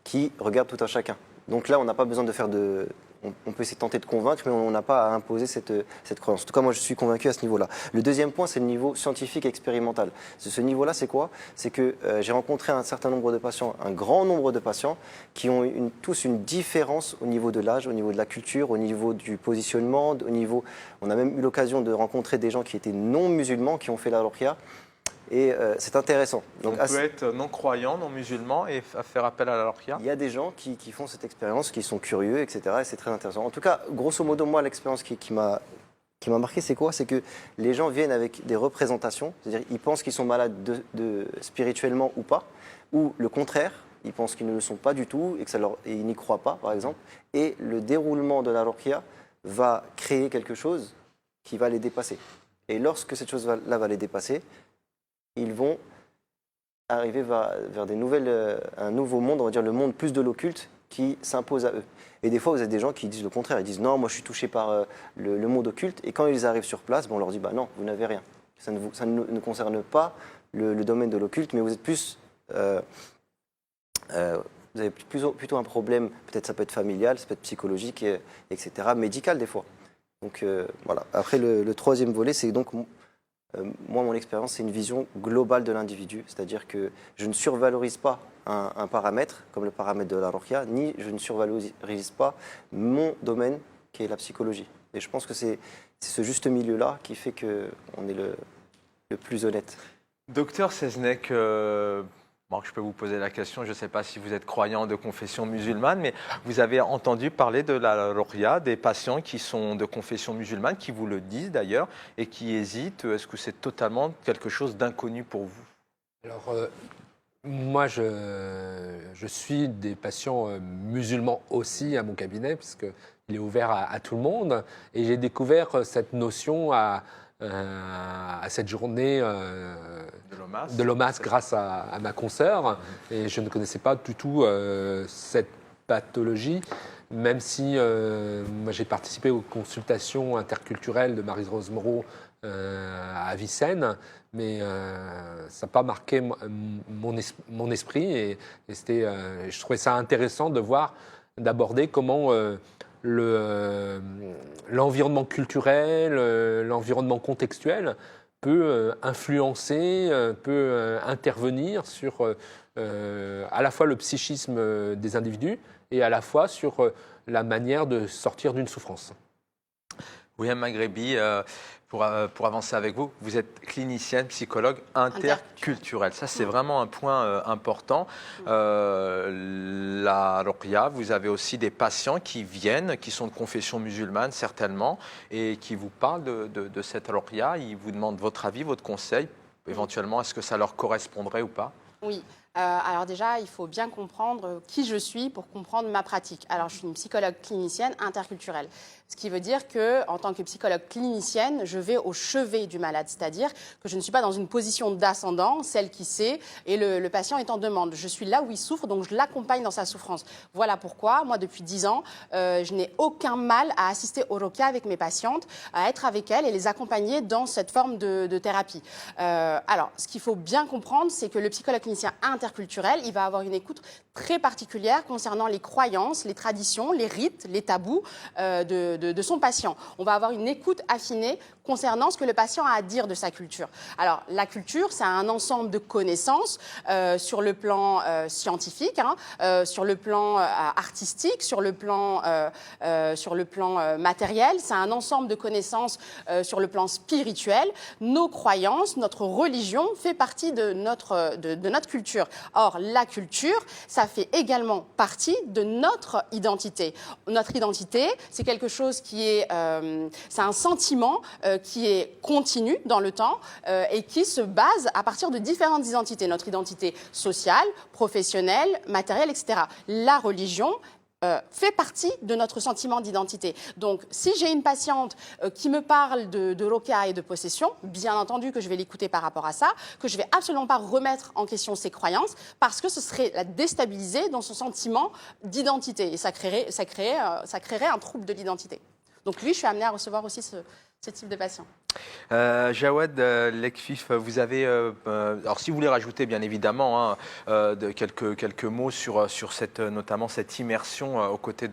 qui regarde tout un chacun. Donc là, on n'a pas besoin de faire de... On peut essayer de tenter de convaincre, mais on n'a pas à imposer cette croyance. En tout cas, moi, je suis convaincu à ce niveau-là. Le deuxième point, c'est le niveau scientifique et expérimental. Ce niveau-là, c'est quoi? C'est que j'ai rencontré un certain nombre de patients, un grand nombre de patients, qui ont tous une différence au niveau de l'âge, au niveau de la culture, au niveau du positionnement, On a même eu l'occasion de rencontrer des gens qui étaient non musulmans, qui ont fait la ruqya. Et c'est intéressant. Donc, on peut être non-croyant, non-musulman et faire appel à la ruqya? Il y a des gens qui font cette expérience, qui sont curieux, etc. Et c'est très intéressant. En tout cas, grosso modo, moi, l'expérience qui m'a marqué, c'est quoi? C'est que les gens viennent avec des représentations. C'est-à-dire ils pensent qu'ils sont malades spirituellement ou pas. Ou le contraire, ils pensent qu'ils ne le sont pas du tout et ils n'y croient pas, par exemple. Et le déroulement de la ruqya va créer quelque chose qui va les dépasser. Et lorsque cette chose-là va les dépasser, ils vont arriver vers un nouveau monde, on va dire le monde plus de l'occulte, qui s'impose à eux. Et des fois, vous avez des gens qui disent le contraire. Ils disent non, moi je suis touché par le monde occulte. Et quand ils arrivent sur place, on leur dit bah non, vous n'avez rien. Ça ne concerne pas le domaine de l'occulte, mais vous êtes plus... vous avez plutôt un problème, peut-être ça peut être familial, ça peut être psychologique, etc., médical des fois. Donc voilà. Après, le troisième volet, c'est donc... moi, mon expérience, c'est une vision globale de l'individu, c'est-à-dire que je ne survalorise pas un paramètre, comme le paramètre de la ruqya, ni je ne survalorise pas mon domaine, qui est la psychologie. Et je pense que c'est ce juste milieu-là qui fait qu'on est le plus honnête. Docteur Seznec, je peux vous poser la question, je ne sais pas si vous êtes croyant de confession musulmane, mais vous avez entendu parler de la ruqya, des patients qui sont de confession musulmane, qui vous le disent d'ailleurs, et qui hésitent. Est-ce que c'est totalement quelque chose d'inconnu pour vous? Alors, moi, je suis des patients musulmans aussi à mon cabinet, puisqu'il est ouvert à tout le monde. Et j'ai découvert cette notion à cette journée de l'OMAS grâce à ma consoeur. Et je ne connaissais pas du tout cette pathologie, même si moi j'ai participé aux consultations interculturelles de Marie-Rose Moreau à Vicenne, mais ça n'a pas marqué mon esprit. Et je trouvais ça intéressant d'aborder comment l'environnement culturel, l'environnement contextuel peut influencer, peut intervenir sur à la fois le psychisme des individus et à la fois sur la manière de sortir d'une souffrance. William Maghrebi, pour avancer avec vous, vous êtes clinicienne, psychologue interculturelle. Ça, c'est vraiment un point important. La ruqya, vous avez aussi des patients qui viennent, qui sont de confession musulmane certainement, et qui vous parlent de cette ruqya. Ils vous demandent votre avis, votre conseil. Éventuellement, est-ce que ça leur correspondrait ou pas? Oui, Alors déjà, il faut bien comprendre qui je suis pour comprendre ma pratique. Alors, je suis une psychologue clinicienne interculturelle. Ce qui veut dire que, en tant que psychologue clinicienne, je vais au chevet du malade, c'est-à-dire que je ne suis pas dans une position d'ascendant, celle qui sait, et le patient est en demande. Je suis là où il souffre, donc je l'accompagne dans sa souffrance. Voilà pourquoi, moi, depuis 10 ans, je n'ai aucun mal à assister au ROCA avec mes patientes, à être avec elles et les accompagner dans cette forme de thérapie. Alors, ce qu'il faut bien comprendre, c'est que le psychologue clinicien interculturel, il va avoir une écoute très particulière concernant les croyances, les traditions, les rites, les tabous de son patient. On va avoir une écoute affinée concernant ce que le patient a à dire de sa culture. Alors, la culture, c'est un ensemble de connaissances sur le plan scientifique, sur le plan artistique, sur le plan matériel. C'est un ensemble de connaissances sur le plan spirituel. Nos croyances, notre religion fait partie de notre culture. Or, la culture, ça fait également partie de notre identité. Notre identité, c'est quelque chose qui est, c'est un sentiment qui est continu dans le temps et qui se base à partir de différentes identités. Notre identité sociale, professionnelle, matérielle, etc. La religion fait partie de notre sentiment d'identité. Donc, si j'ai une patiente qui me parle de roca et de possession, bien entendu que je vais l'écouter par rapport à ça, que je ne vais absolument pas remettre en question ses croyances, parce que ce serait la déstabiliser dans son sentiment d'identité. Et ça créerait un trouble de l'identité. Donc oui, je suis amenée à recevoir aussi ce type de patient. Jawed Lekfif, vous avez, alors si vous voulez rajouter bien évidemment quelques mots sur notamment cette immersion aux côtés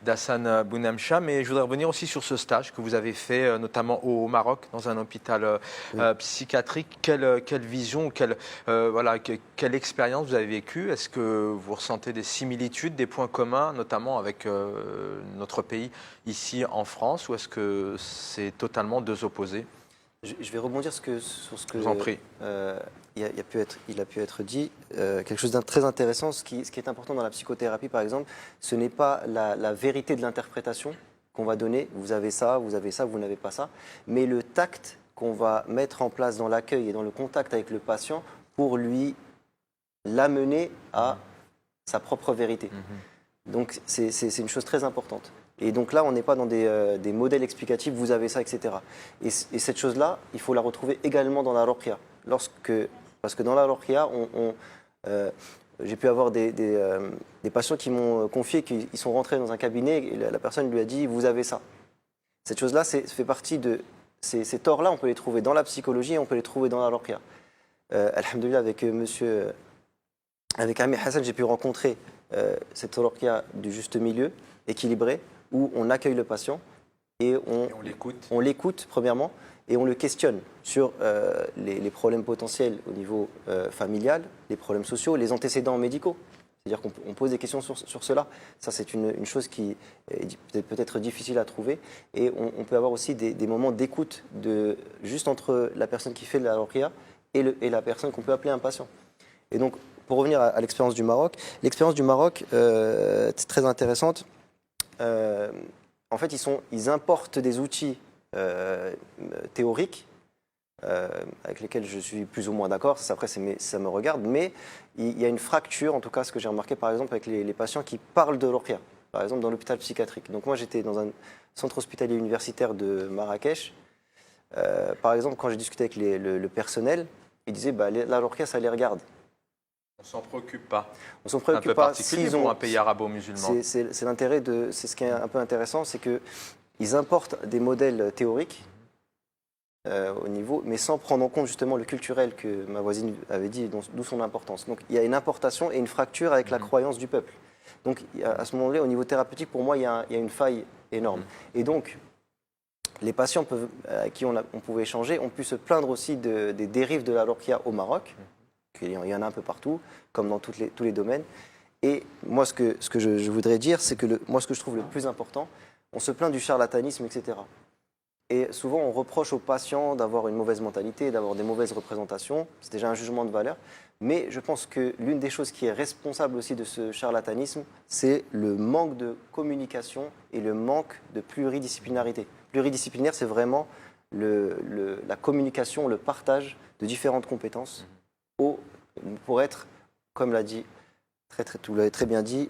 d'Hassan Bounamcha, mais je voudrais revenir aussi sur ce stage que vous avez fait notamment au Maroc dans un hôpital psychiatrique. Quelle vision, quelle expérience vous avez vécue? Est-ce que vous ressentez des similitudes, des points communs, notamment avec notre pays ici en France, ou est-ce que c'est totalement deux opposés? Je vais rebondir sur ce que Je vous en prie. il a pu être dit. Quelque chose de très intéressant, ce qui est important dans la psychothérapie, par exemple, ce n'est pas la vérité de l'interprétation qu'on va donner. Vous avez ça, vous n'avez pas ça. Mais le tact qu'on va mettre en place dans l'accueil et dans le contact avec le patient pour lui l'amener à sa propre vérité. Donc c'est une chose très importante. Et donc là, on n'est pas dans des modèles explicatifs, vous avez ça, etc. Et cette chose-là, il faut la retrouver également dans la ruqya. Parce que dans la ruqya, j'ai pu avoir des patients qui m'ont confié qu'ils sont rentrés dans un cabinet et la personne lui a dit « vous avez ça ». Cette chose-là, fait partie de... Ces torts-là, on peut les trouver dans la psychologie et on peut les trouver dans la ruqya. Alhamdoulilah, avec Amir Hassan, j'ai pu rencontrer cette ruqya du juste milieu, équilibrée, où on accueille le patient et on l'écoute premièrement et on le questionne sur les problèmes potentiels au niveau familial, les problèmes sociaux, les antécédents médicaux. C'est-à-dire qu'on pose des questions sur cela. Ça, c'est une chose qui est peut-être difficile à trouver. Et on peut avoir aussi des moments d'écoute juste entre la personne qui fait la ruqya et la personne qu'on peut appeler un patient. Et donc, pour revenir à l'expérience du Maroc, c'est très intéressante. En fait, ils importent des outils théoriques avec lesquels je suis plus ou moins d'accord. Après, ça me regarde, mais il y a une fracture, en tout cas, ce que j'ai remarqué par exemple avec les patients qui parlent de ruqya, par exemple dans l'hôpital psychiatrique. Donc moi, j'étais dans un centre hospitalier universitaire de Marrakech. Par exemple, quand j'ai discuté avec le personnel, ils disaient la ruqya, ça les regarde. On s'en préoccupe pas. On s'en préoccupe pas. Particulier pour un pays arabo-musulman. C'est l'intérêt c'est ce qui est un peu intéressant, c'est que ils importent des modèles théoriques au niveau, mais sans prendre en compte justement le culturel que ma voisine avait dit, d'où son importance. Donc il y a une importation et une fracture avec la croyance du peuple. Donc à ce moment-là, au niveau thérapeutique, pour moi, il y a une faille énorme. Et donc les patients à qui on pouvait échanger ont pu se plaindre aussi des dérives de la ruqya au Maroc. Il y en a un peu partout, comme dans tous les domaines. Et moi, ce que je voudrais dire, c'est que moi, ce que je trouve le plus important, on se plaint du charlatanisme, etc. Et souvent, on reproche aux patients d'avoir une mauvaise mentalité, d'avoir des mauvaises représentations. C'est déjà un jugement de valeur. Mais je pense que l'une des choses qui est responsable aussi de ce charlatanisme, c'est le manque de communication et le manque de pluridisciplinarité. Pluridisciplinaire, c'est vraiment la communication, le partage de différentes compétences pour être comme l'a dit, vous l'avez très bien dit,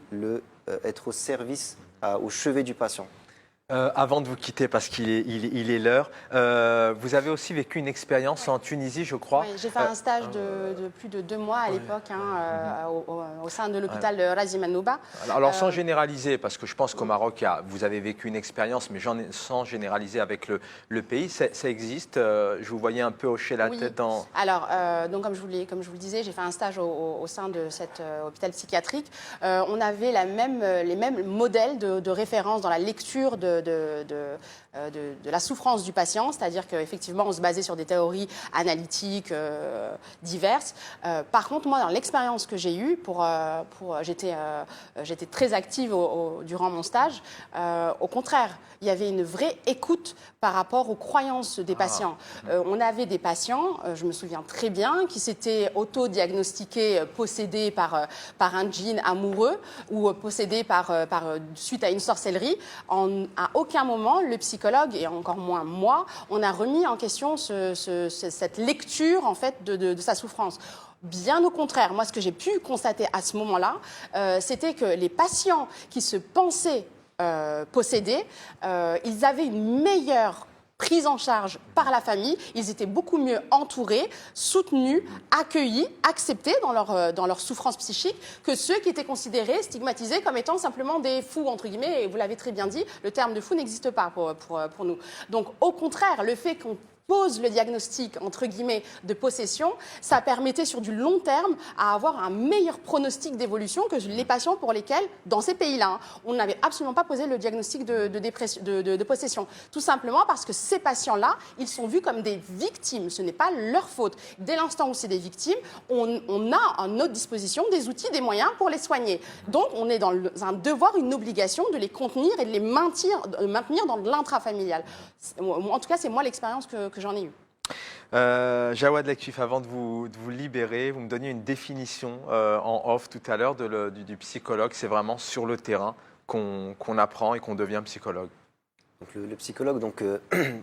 être au service, au chevet du patient. Avant de vous quitter, parce qu'il est l'heure, vous avez aussi vécu une expérience en Tunisie, je crois. Oui, j'ai fait un stage de plus de 2 mois à l'époque au sein de l'hôpital de Razi Manouba. Alors sans généraliser, parce que je pense qu'au Maroc, vous avez vécu une expérience, mais sans généraliser avec le pays, ça existe. Je vous voyais un peu hocher la tête. Alors, donc comme je vous le disais, j'ai fait un stage au sein de cet hôpital psychiatrique. On avait les mêmes modèles de référence dans la lecture de la souffrance du patient, c'est-à-dire qu'effectivement, on se basait sur des théories analytiques diverses. Par contre, moi, dans l'expérience que j'ai eue, j'étais très active durant mon stage. Au contraire, il y avait une vraie écoute par rapport aux croyances des patients. On avait des patients, je me souviens très bien, qui s'étaient auto-diagnostiqués possédés par un djinn amoureux ou possédés suite à une sorcellerie. À aucun moment, le psychologue, et encore moins moi, on a remis en question cette lecture en fait, de sa souffrance. Bien au contraire, moi, ce que j'ai pu constater à ce moment-là, c'était que les patients qui se pensaient possédés, ils avaient une meilleure prise en charge par la famille, ils étaient beaucoup mieux entourés, soutenus, accueillis, acceptés dans leur souffrance psychique que ceux qui étaient considérés, stigmatisés comme étant simplement des fous, entre guillemets, et vous l'avez très bien dit, le terme de fou n'existe pas pour nous. Donc au contraire, le fait qu'on pose le diagnostic, entre guillemets, de possession, ça permettait sur du long terme à avoir un meilleur pronostic d'évolution que les patients pour lesquels, dans ces pays-là, on n'avait absolument pas posé le diagnostic de possession. Tout simplement parce que ces patients-là, ils sont vus comme des victimes. Ce n'est pas leur faute. Dès l'instant où c'est des victimes, on a à notre disposition des outils, des moyens pour les soigner. Donc, on est dans un devoir, une obligation de les contenir et de les maintenir dans l'intrafamilial. En tout cas, c'est moi l'expérience que j'en ai eue. Jawad Lekfif, avant de vous libérer, vous me donniez une définition en off tout à l'heure du psychologue. C'est vraiment sur le terrain qu'on apprend et qu'on devient psychologue. Donc le psychologue,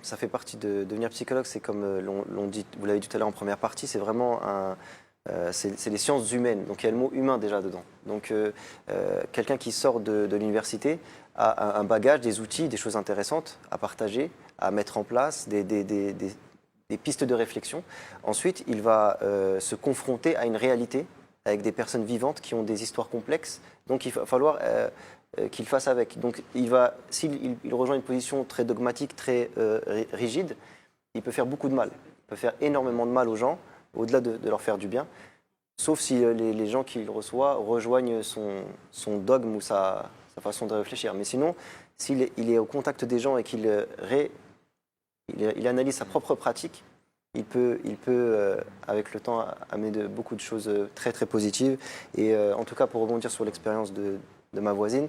ça fait partie de devenir psychologue. C'est comme l'on dit, vous l'avez dit tout à l'heure en première partie, c'est vraiment c'est les sciences humaines. Donc il y a le mot humain déjà dedans. Donc quelqu'un qui sort de l'université a un bagage, des outils, des choses intéressantes à partager, à mettre en place, des pistes de réflexion. Ensuite, il va se confronter à une réalité avec des personnes vivantes qui ont des histoires complexes. Donc il va falloir qu'il fasse avec. Donc s'il rejoint une position très dogmatique, très rigide, il peut faire beaucoup de mal. Il peut faire énormément de mal aux gens, au-delà de leur faire du bien. Sauf si les gens qu'il reçoit rejoignent son dogme ou sa façon de réfléchir. Mais sinon, s'il est au contact des gens et qu'il analyse sa propre pratique, il peut avec le temps, amener beaucoup de choses très, très positives. Et en tout cas, pour rebondir sur l'expérience de ma voisine,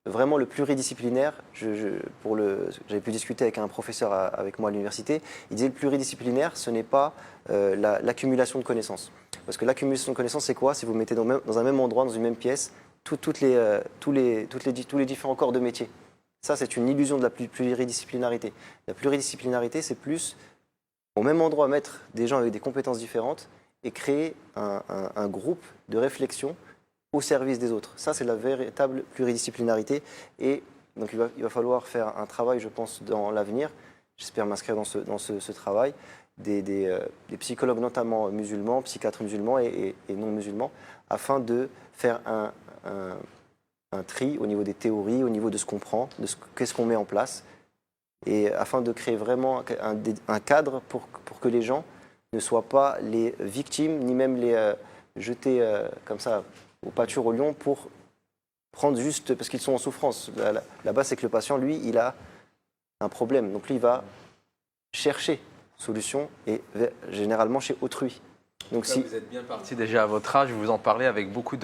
vraiment le pluridisciplinaire, j'avais pu discuter avec un professeur avec moi à l'université, il disait le pluridisciplinaire, ce n'est pas l'accumulation de connaissances. Parce que l'accumulation de connaissances, c'est quoi? C'est vous mettez dans un même endroit, dans une même pièce, tous les différents corps de métier. Ça, c'est une illusion de la pluridisciplinarité. La pluridisciplinarité, c'est plus au même endroit mettre des gens avec des compétences différentes et créer un groupe de réflexion au service des autres. Ça, c'est la véritable pluridisciplinarité. Et donc, il va falloir faire un travail, je pense, dans l'avenir. J'espère m'inscrire dans ce travail. Des psychologues, notamment musulmans, psychiatres musulmans et non musulmans, afin de faire un tri au niveau des théories, au niveau de ce qu'on prend, qu'est-ce qu'on met en place, et afin de créer vraiment un cadre pour que les gens ne soient pas les victimes, ni même les jeter comme ça au pâture au lion pour prendre juste parce qu'ils sont en souffrance. Là-bas, c'est que le patient, lui, il a un problème. Donc lui, il va chercher solution et généralement chez autrui. Donc si vous êtes bien parti déjà à votre âge, vous en parlez avec beaucoup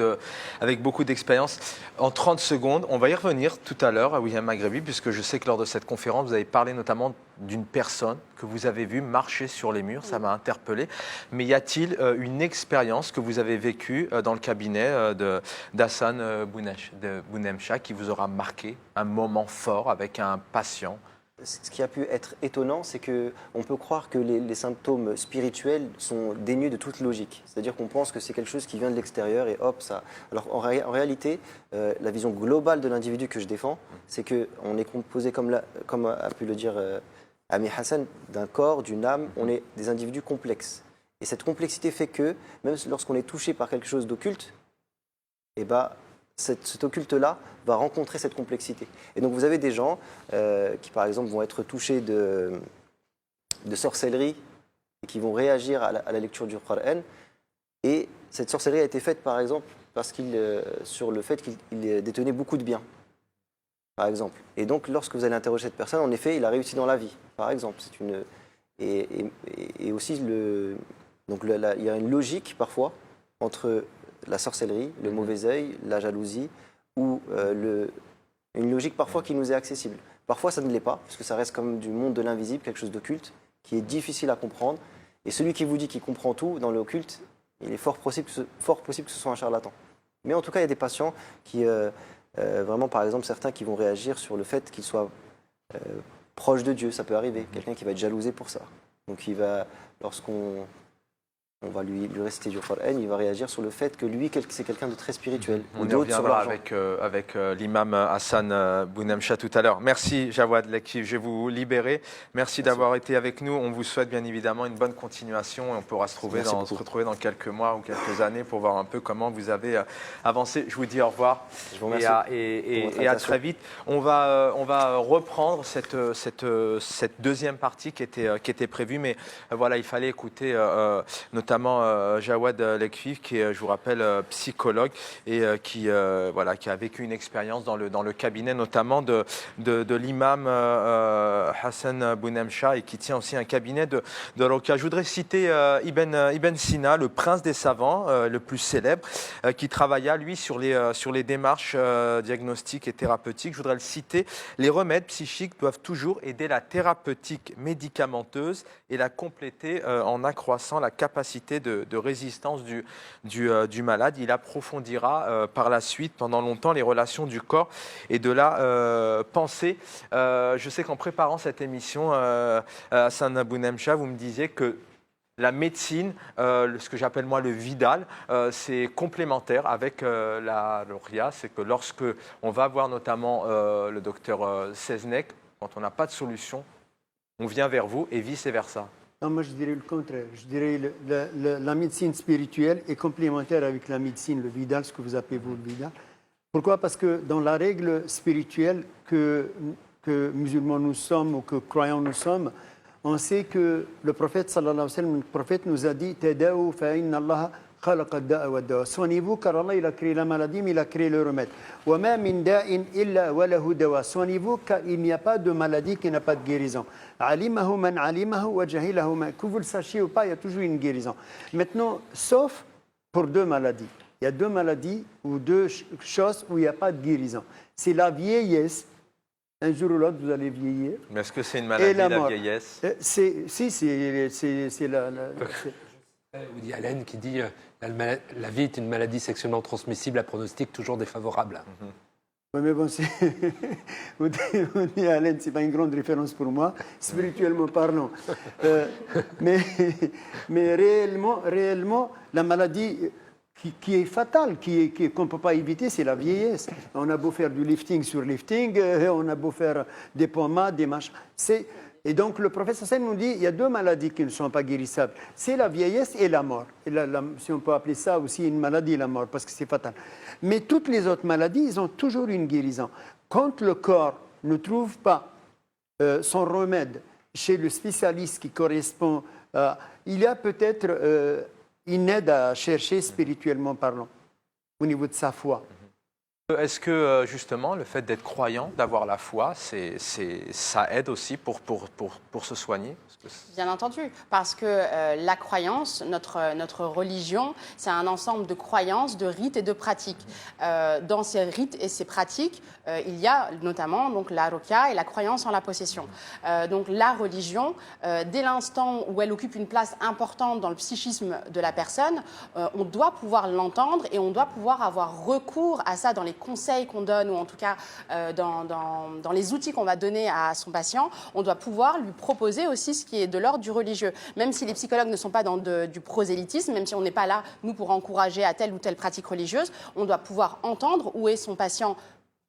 d'expérience. En 30 secondes, on va y revenir tout à l'heure à William Maghrebi, puisque je sais que lors de cette conférence, vous avez parlé notamment d'une personne que vous avez vue marcher sur les murs, ça m'a interpellé. Mais y a-t-il une expérience que vous avez vécue dans le cabinet d'Hassan Bounemcha qui vous aura marqué, un moment fort avec un patient? ce qui a pu être étonnant, c'est qu'on peut croire que les symptômes spirituels sont dénués de toute logique. C'est-à-dire qu'on pense que c'est quelque chose qui vient de l'extérieur et hop, ça. Alors en réalité, la vision globale de l'individu que je défends, c'est qu'on est composé, comme a pu le dire Ami Hassan, d'un corps, d'une âme. On est des individus complexes. Et cette complexité fait que, même lorsqu'on est touché par quelque chose d'occulte, eh ben, cet occulte-là va rencontrer cette complexité. Et donc vous avez des gens qui, par exemple, vont être touchés de sorcellerie et qui vont réagir à la lecture du Coran. Et cette sorcellerie a été faite, par exemple, sur le fait qu'il détenait beaucoup de biens, par exemple. Et donc, lorsque vous allez interroger cette personne, en effet, il a réussi dans la vie, par exemple. Et aussi, il y a une logique, parfois, entre la sorcellerie, le mauvais œil, la jalousie, ou une logique parfois qui nous est accessible. Parfois, ça ne l'est pas, parce que ça reste comme du monde de l'invisible, quelque chose d'occulte, qui est difficile à comprendre. Et celui qui vous dit qu'il comprend tout dans l'occulte, il est fort possible que ce soit un charlatan. Mais en tout cas, il y a des patients qui, vraiment, par exemple, certains qui vont réagir sur le fait qu'ils soient proches de Dieu. Ça peut arriver. Quelqu'un qui va être jalousé pour ça. Donc, lorsqu'on va lui réciter du Coran, il va réagir sur le fait que lui, c'est quelqu'un de très spirituel. On y reviendra avec l'imam Hassan Bounemcha tout à l'heure. Merci Jawad Lekif, je vais vous libérer. Merci d'avoir été avec nous. On vous souhaite bien évidemment une bonne continuation et on pourra se retrouver dans quelques mois ou quelques années pour voir un peu comment vous avez avancé. Je vous dis au revoir. Je vous remercie et à très vite. On va reprendre cette deuxième partie qui était prévue, mais voilà, il fallait écouter notamment Jawad Lekif, qui est, je vous rappelle, psychologue et qui a vécu une expérience dans le cabinet notamment de l'imam Hassan Bounemcha et qui tient aussi un cabinet de Ruqya. Je voudrais citer Ibn Sina, le prince des savants, le plus célèbre, qui travailla, lui, sur les démarches diagnostiques et thérapeutiques. Je voudrais le citer. Les remèdes psychiques doivent toujours aider la thérapeutique médicamenteuse et la compléter en accroissant la capacité de résistance du malade. Il approfondira par la suite, pendant longtemps, les relations du corps et de la pensée. Je sais qu'en préparant cette émission, Hassan Bounemcha, vous me disiez que la médecine, ce que j'appelle moi le Vidal, c'est complémentaire avec la Ruqya. C'est que lorsque on va voir notamment le docteur Seznec, quand on n'a pas de solution, on vient vers vous et vice-versa. Non, moi, je dirais le contraire. Je dirais la médecine spirituelle est complémentaire avec la médecine, le Vidal, ce que vous appelez vous le Vidal. Pourquoi? Parce que dans la règle spirituelle que musulmans nous sommes ou que croyants nous sommes, on sait que le prophète, sallallahu alayhi wa sallam, le prophète nous a dit « Tadaou fa inna Allah khalaqa ad-da'a wa ad-dawa ». Soignez-vous car Allah il a créé la maladie, mais il a créé le remède. « Wa ma min da'in illa wa lahu dawa ». Soignez-vous car il n'y a pas de maladie qui n'a pas de guérison. « Alimahu man alimahu wa jahilahu man ». Que vous le sachiez ou pas, il y a toujours une guérison. Maintenant, sauf pour deux maladies. Il y a deux maladies ou deux choses où il n'y a pas de guérison. C'est la vieillesse. Un jour ou l'autre, vous allez vieillir. Mais est-ce que c'est une maladie, la vieillesse? Si, c'est la... Woody Allen qui dit la vie est une maladie sexuellement transmissible à pronostic toujours défavorable. Oui, mais bon, Woody Allen, ce n'est pas une grande référence pour moi, spirituellement parlant. Mais réellement, la maladie qui est fatale, qu'on ne peut pas éviter, c'est la vieillesse. On a beau faire du lifting sur lifting, on a beau faire des pommades, des machins. Et donc, le professeur Hassan nous dit il y a deux maladies qui ne sont pas guérissables. C'est la vieillesse et la mort. Et si on peut appeler ça aussi une maladie, la mort, parce que c'est fatal. Mais toutes les autres maladies, ils ont toujours une guérison. Quand le corps ne trouve pas son remède chez le spécialiste qui correspond, il y a peut-être une aide à chercher spirituellement parlant, au niveau de sa foi. Est-ce que justement le fait d'être croyant, d'avoir la foi, ça aide aussi pour se soigner? Bien entendu, parce que la croyance, notre religion, c'est un ensemble de croyances, de rites et de pratiques. Dans ces rites et ces pratiques, il y a notamment donc, la Ruqya et la croyance en la possession. Donc la religion, dès l'instant où elle occupe une place importante dans le psychisme de la personne, on doit pouvoir l'entendre et on doit pouvoir avoir recours à ça dans les conseils qu'on donne, ou en tout cas dans les outils qu'on va donner à son patient, on doit pouvoir lui proposer aussi ce qui est de l'ordre du religieux. Même si les psychologues ne sont pas dans du prosélytisme, même si on n'est pas là, nous, pour encourager à telle ou telle pratique religieuse, on doit pouvoir entendre où est son patient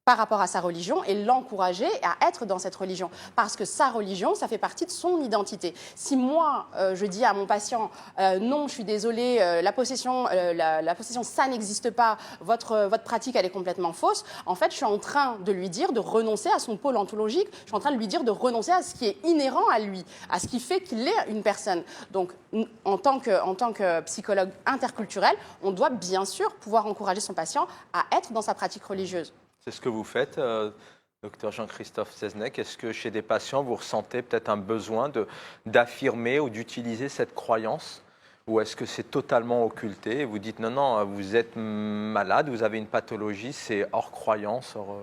par rapport à sa religion et l'encourager à être dans cette religion. Parce que sa religion, ça fait partie de son identité. Si moi, je dis à mon patient, non, je suis désolée, la possession, ça n'existe pas, votre pratique, elle est complètement fausse, en fait, je suis en train de lui dire de renoncer à son pôle ontologique, je suis en train de lui dire de renoncer à ce qui est inhérent à lui, à ce qui fait qu'il est une personne. Donc, en tant que psychologue interculturel, on doit bien sûr pouvoir encourager son patient à être dans sa pratique religieuse. C'est ce que vous faites, docteur Jean-Christophe Seznec. Est-ce que chez des patients, vous ressentez peut-être un besoin d'affirmer ou d'utiliser cette croyance? Ou est-ce que c'est totalement occulté et vous dites non, non, vous êtes malade, vous avez une pathologie, c'est hors croyance, hors...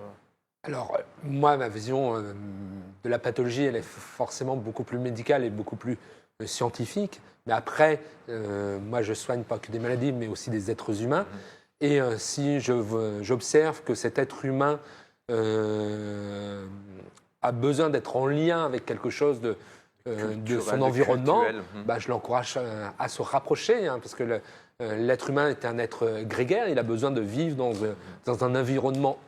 Alors, moi, ma vision de la pathologie, elle est forcément beaucoup plus médicale et beaucoup plus scientifique. Mais après, moi, je soigne pas que des maladies, mais aussi des êtres humains. Et si j'observe que cet être humain a besoin d'être en lien avec quelque chose de son environnement, bah, je l'encourage à se rapprocher, hein, parce que l'être humain est un être grégaire, il a besoin de vivre dans un environnement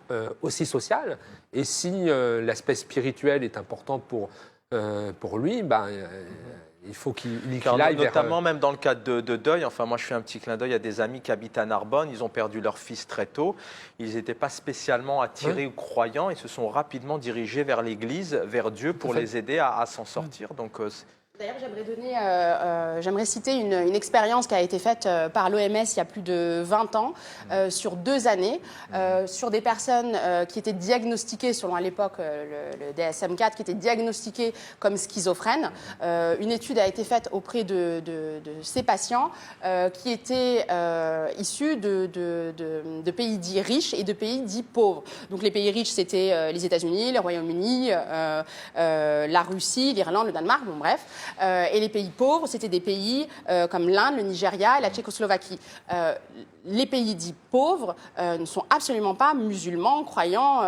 aussi social. Et si l'aspect spirituel est important pour lui, bah, il faut qu'il aille notamment vers... même dans le cadre de deuil, enfin moi je fais un petit clin d'œil à des amis qui habitent à Narbonne, ils ont perdu leur fils très tôt, ils n'étaient pas spécialement attirés ou croyants, ils se sont rapidement dirigés vers l'Église, vers Dieu pour les aider à s'en sortir. Donc, d'ailleurs, j'aimerais citer une expérience qui a été faite par l'OMS il y a plus de 20 ans, sur 2 années, sur des personnes qui étaient diagnostiquées, selon à l'époque le DSM-4, qui étaient diagnostiquées comme schizophrènes. Une étude a été faite auprès de ces patients qui étaient issus de pays dits riches et de pays dits pauvres. Donc les pays riches, c'était les États-Unis, le Royaume-Uni, la Russie, l'Irlande, le Danemark, bon bref. Et les pays pauvres, c'était des pays comme l'Inde, le Nigeria et la Tchécoslovaquie. Les pays dits pauvres ne sont absolument pas musulmans, croyants,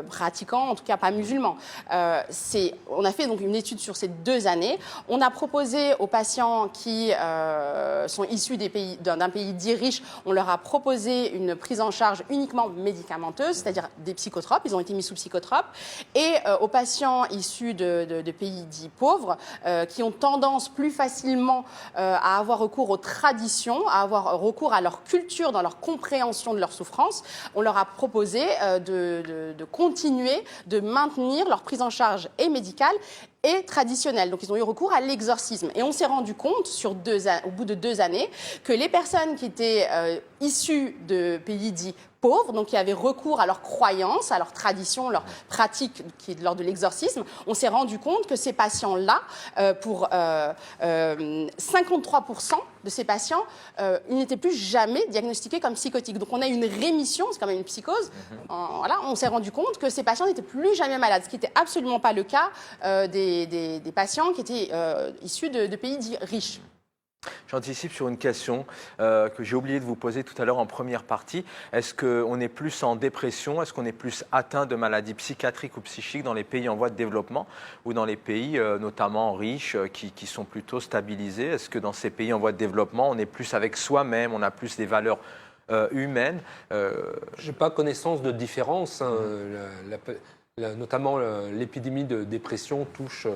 pratiquants, en tout cas pas musulmans. On a fait donc une étude sur ces 2 années. On a proposé aux patients qui sont issus d'un pays dit riche, on leur a proposé une prise en charge uniquement médicamenteuse, c'est-à-dire des psychotropes. Ils ont été mis sous psychotropes. Et aux patients issus de pays dits pauvres, qui ont tendance plus facilement à avoir recours aux traditions, à avoir recours à leur culture dans leur compréhension de leur souffrance, on leur a proposé de continuer, de maintenir leur prise en charge et médicale et traditionnelle. Donc, ils ont eu recours à l'exorcisme. Et on s'est rendu compte, au bout de 2 années, que les personnes qui étaient issues de pays dits pauvres, donc qui avaient recours à leurs croyances, à leurs traditions, leurs pratiques qui est lors de l'exorcisme, on s'est rendu compte que ces patients-là, pour 53% de ces patients, ils n'étaient plus jamais diagnostiqués comme psychotiques. Donc on a une rémission, c'est quand même une psychose. Voilà, on s'est rendu compte que ces patients n'étaient plus jamais malades, ce qui n'était absolument pas le cas des patients qui étaient issus de pays dits riches. J'anticipe sur une question que j'ai oublié de vous poser tout à l'heure en première partie. Est-ce qu'on est plus en dépression? Est-ce qu'on est plus atteint de maladies psychiatriques ou psychiques dans les pays en voie de développement ou dans les pays notamment riches qui sont plutôt stabilisés? Est-ce que dans ces pays en voie de développement, on est plus avec soi-même, on a plus des valeurs humaines? Je n'ai pas connaissance de différence. Hein. Notamment l'épidémie de dépression touche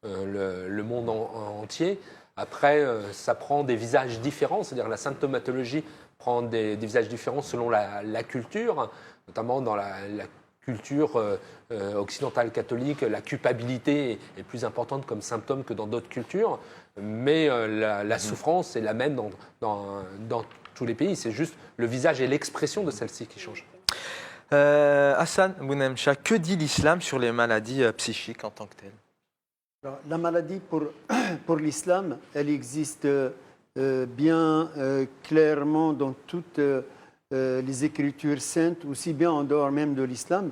le monde entier. Après, ça prend des visages différents, c'est-à-dire la symptomatologie prend des visages différents selon la culture, notamment dans la culture occidentale catholique, la culpabilité est plus importante comme symptôme que dans d'autres cultures, mais la souffrance est la même dans tous les pays, c'est juste le visage et l'expression de celle-ci qui changent. Hassan Bounemcha, que dit l'islam sur les maladies psychiques en tant que telles? Alors, la maladie pour l'islam, elle existe bien clairement dans toutes les écritures saintes, aussi bien en dehors même de l'islam.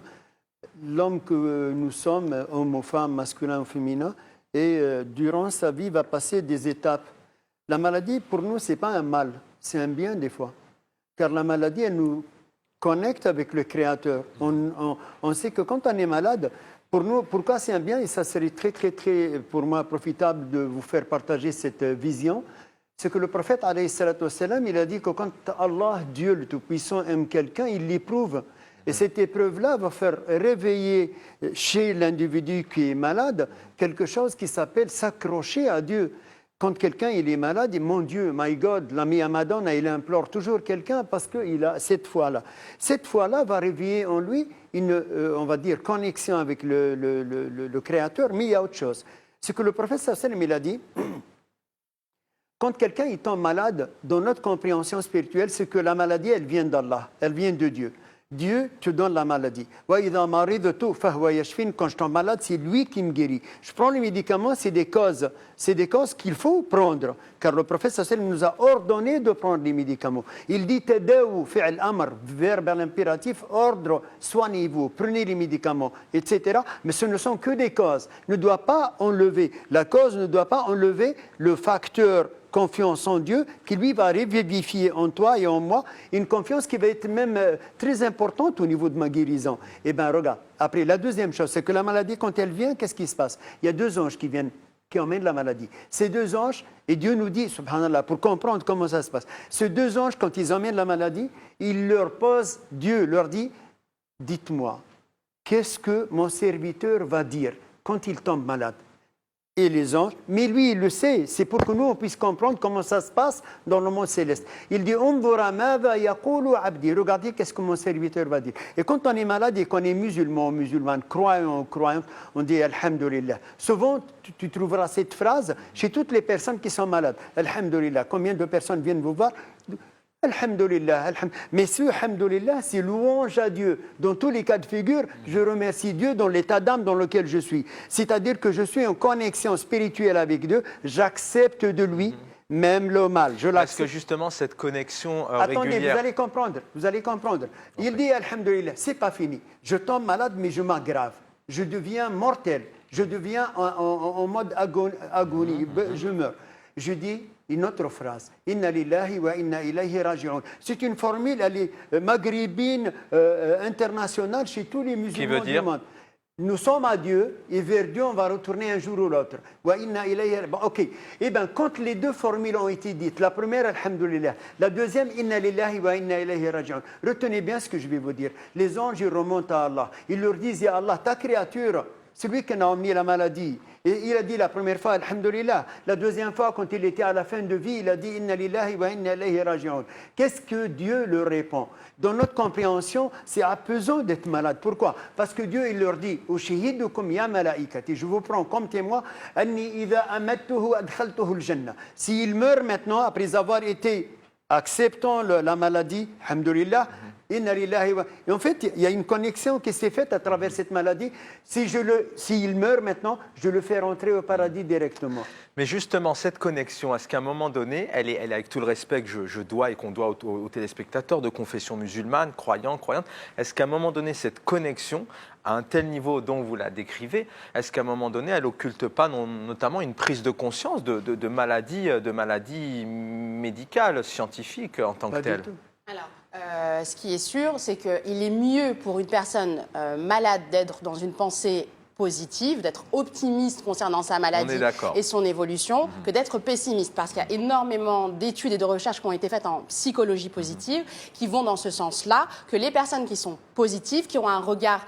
L'homme que nous sommes, homme ou femme, masculin ou féminin, et durant sa vie va passer des étapes. La maladie, pour nous, ce n'est pas un mal, c'est un bien des fois. Car la maladie, elle nous connecte avec le Créateur. On sait que quand on est malade, pour nous, pourquoi c'est un bien, et ça serait très, très, très, pour moi, profitable de vous faire partager cette vision, c'est que le prophète, alayhi salatu wassalam, il a dit que quand Allah, Dieu le Tout-Puissant, aime quelqu'un, il l'éprouve. Et cette épreuve-là va faire réveiller chez l'individu qui est malade quelque chose qui s'appelle s'accrocher à Dieu. Quand quelqu'un il est malade, il dit, mon Dieu, my God, l'ami Madonna, il implore toujours quelqu'un parce qu'il a cette foi-là. Cette foi-là va réveiller en lui une, on va dire, connexion avec le Créateur, mais il y a autre chose. Ce que le prophète sallam il a dit, quand quelqu'un il tombe malade, dans notre compréhension spirituelle, c'est que la maladie, elle vient d'Allah, elle vient de Dieu. Dieu te donne la maladie. Quand je tombe malade, c'est lui qui me guérit. Je prends les médicaments, c'est des causes qu'il faut prendre. Car le prophète sallam nous a ordonné de prendre les médicaments. Il dit tadawu fi'l amr, verbe à l'impératif, ordre, soignez-vous, prenez les médicaments, etc. Mais ce ne sont que des causes. Ne doit pas enlever. La cause ne doit pas enlever le facteur confiance en Dieu, qui lui va revivifier en toi et en moi une confiance qui va être même très importante au niveau de ma guérison. Eh bien, regarde, après, la deuxième chose, c'est que la maladie, quand elle vient, qu'est-ce qui se passe? Il y a deux anges qui viennent, qui emmènent la maladie. Ces deux anges, et Dieu nous dit, subhanallah, pour comprendre comment ça se passe, ces deux anges, quand ils emmènent la maladie, ils leur posent, Dieu leur dit, dites-moi, qu'est-ce que mon serviteur va dire quand il tombe malade? Et les anges, mais lui, il le sait. C'est pour que nous, on puisse comprendre comment ça se passe dans le monde céleste. Il dit, regardez qu'est-ce que mon serviteur va dire. Et quand on est malade et qu'on est musulman, musulmane, croyant, croyante, on dit Alhamdulillah. Souvent, tu trouveras cette phrase chez toutes les personnes qui sont malades. Alhamdulillah. Combien de personnes viennent vous voir? Alhamdulillah, mais ce Alhamdulillah, c'est louange à Dieu. Dans tous les cas de figure, je remercie Dieu dans l'état d'âme dans lequel je suis. C'est-à-dire que je suis en connexion spirituelle avec Dieu, j'accepte de lui même le mal. Est-ce que justement cette connexion Attendez, régulière... vous allez comprendre. Il dit Alhamdulillah, c'est pas fini. Je tombe malade, mais je m'aggrave. Je deviens mortel. Je deviens en mode agonie. Je meurs. Je dis une autre phrase. Inna lillahi wa inna ilayhi raji'un. C'est une formule, elle est maghrébine, internationale chez tous les musulmans du monde. Nous sommes à Dieu et vers Dieu on va retourner un jour ou l'autre. Wa inna ilayhi. Bon, ok. Eh bien, quand les deux formules ont été dites, la première, alhamdulillah, la deuxième, inna lillahi wa inna ilayhi raji'un. Retenez bien ce que je vais vous dire. Les anges, ils remontent à Allah. Ils leur disent, ya Allah, ta créature, celui qui a emmené la maladie. Et il a dit la première fois, alhamdulillah. La deuxième fois, quand il était à la fin de vie, il a dit, inna lillahi wa inna ilayhi raji'un. Qu'est-ce que Dieu leur répond? Dans notre compréhension, c'est apaisant d'être malade. Pourquoi? Parce que Dieu, il leur dit, ushihidukum ya malaikati, je vous prends comme témoin, anni idha amattuhu adkhaltuhu al-jannah. S'il meurt maintenant, après avoir été acceptant la maladie, alhamdulillah, et en fait, il y a une connexion qui s'est faite à travers cette maladie. S'il meurt maintenant, je le fais rentrer au paradis directement. Mais justement, cette connexion, est-ce qu'à un moment donné, elle est avec tout le respect que je dois et qu'on doit aux téléspectateurs de confession musulmane, croyants, croyantes, est-ce qu'à un moment donné, cette connexion, à un tel niveau dont vous la décrivez, est-ce qu'à un moment donné, elle n'occulte pas notamment une prise de conscience de maladies médicales, scientifiques en tant que telles? Alors, ce qui est sûr, c'est qu'il est mieux pour une personne malade d'être dans une pensée positive, d'être optimiste concernant sa maladie et son évolution, que d'être pessimiste. Parce qu'il y a énormément d'études et de recherches qui ont été faites en psychologie positive qui vont dans ce sens-là, que les personnes qui sont positives, qui ont un regard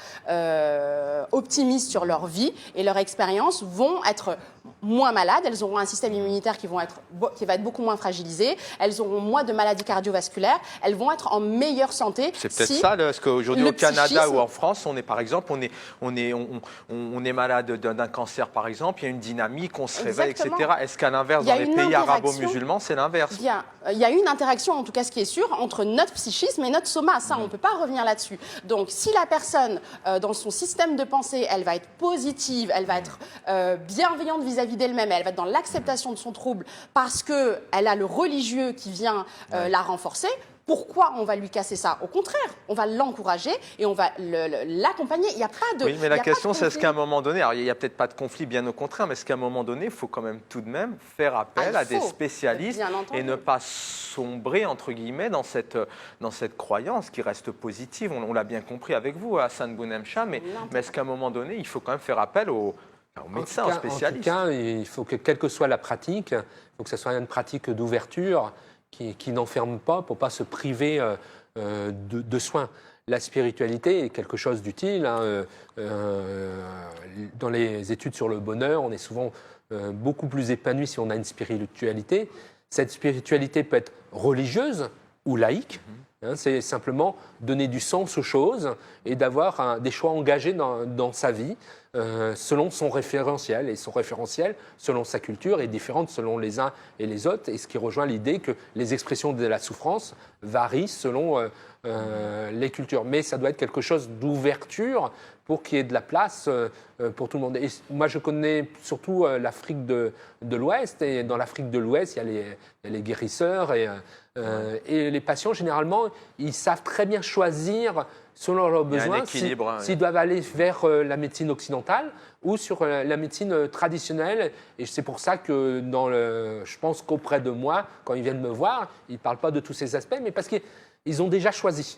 optimiste sur leur vie et leur expérience, vont être moins malades, elles auront un système immunitaire qui va être beaucoup moins fragilisé, elles auront moins de maladies cardiovasculaires, elles vont être en meilleure santé. C'est peut-être ça, parce qu'aujourd'hui au Canada ou en France, on est par exemple, on est malade d'un cancer par exemple, il y a une dynamique, on se réveille, etc. Est-ce qu'à l'inverse, dans les pays arabo-musulmans, c'est l'inverse? Il y a une interaction, en tout cas ce qui est sûr, entre notre psychisme et notre soma. Ça, on ne peut pas revenir là-dessus. Donc, si la personne, dans son système de pensée, elle va être positive, elle va être bienveillante vis-à-vis d'elle-même, elle va être dans l'acceptation de son trouble parce qu'elle a le religieux qui vient la renforcer, Pourquoi on va lui casser ça? Au contraire, on va l'encourager et on va l'accompagner. Il n'y a pas de. Oui, mais il la y a pas de question, c'est est-ce conflit. qu'à un moment donné, alors il n'y a peut-être pas de conflit, bien au contraire, mais est-ce qu'à un moment donné, il faut quand même tout de même faire appel Ah, à il des faut, spécialistes bien entendu. et ne pas sombrer, entre guillemets, dans cette croyance qui reste positive. On l'a bien compris avec vous, Hassan Bounemcha, mais est-ce qu'à un moment donné, il faut quand même faire appel aux médecins, aux spécialistes? En tout cas, il faut que, quelle que soit la pratique, il faut que ce soit une pratique d'ouverture qui n'enferme pas pour ne pas se priver de soins. La spiritualité est quelque chose d'utile. Hein. Dans les études sur le bonheur, on est souvent beaucoup plus épanoui si on a une spiritualité. Cette spiritualité peut être religieuse ou laïque. Hein, c'est simplement donner du sens aux choses et d'avoir des choix engagés dans sa vie selon son référentiel. Et son référentiel, selon sa culture, est différent selon les uns et les autres. Et ce qui rejoint l'idée que les expressions de la souffrance varient selon les cultures. Mais ça doit être quelque chose d'ouverture pour qu'il y ait de la place pour tout le monde. Et moi, je connais surtout l'Afrique de l'Ouest. Et dans l'Afrique de l'Ouest, il y a les guérisseurs. Et les patients, généralement, ils savent très bien choisir selon leurs Il y a un besoins équilibre, hein, s'ils doivent aller vers la médecine occidentale ou sur la médecine traditionnelle. Et c'est pour ça que je pense qu'auprès de moi, quand ils viennent me voir, ils ne parlent pas de tous ces aspects, mais parce qu'ils ont déjà choisi.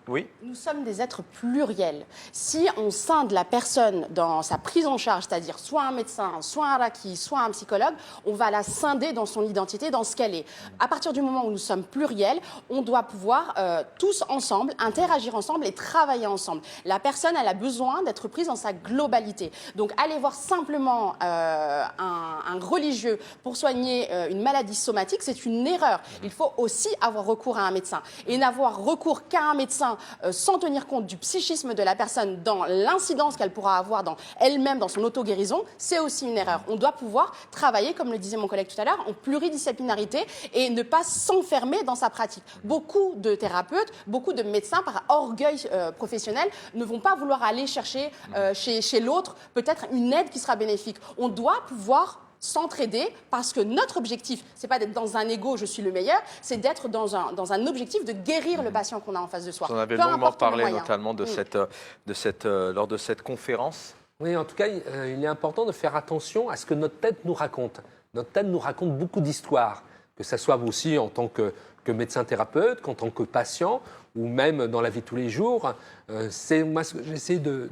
Oui. Nous sommes des êtres pluriels. Si on scinde la personne dans sa prise en charge, c'est-à-dire soit un médecin, soit un raki, soit un psychologue, on va la scinder dans son identité, dans ce qu'elle est. À partir du moment où nous sommes pluriels, on doit pouvoir tous ensemble interagir ensemble et travailler ensemble. La personne, elle a besoin d'être prise dans sa globalité. Donc, aller voir simplement un religieux pour soigner une maladie somatique, c'est une erreur. Il faut aussi avoir recours à un médecin et n'avoir recours qu'à un médecin sans tenir compte du psychisme de la personne dans l'incidence qu'elle pourra avoir dans elle-même, dans son auto-guérison, c'est aussi une erreur. On doit pouvoir travailler, comme le disait mon collègue tout à l'heure, en pluridisciplinarité et ne pas s'enfermer dans sa pratique. Beaucoup de thérapeutes, beaucoup de médecins, par orgueil professionnel, ne vont pas vouloir aller chercher chez l'autre peut-être une aide qui sera bénéfique. On doit pouvoir s'entraider parce que notre objectif, c'est pas d'être dans un ego, je suis le meilleur, c'est d'être dans un objectif de guérir le patient qu'on a en face de soi. On avait Peu longuement importe le parlé moyen. notamment lors de cette conférence. Oui, en tout cas, il est important de faire attention à ce que notre tête nous raconte. Notre tête nous raconte beaucoup d'histoires, que ce soit aussi en tant que médecin thérapeute, qu'en tant que patient, ou même dans la vie de tous les jours. C'est moi ce que j'essaie de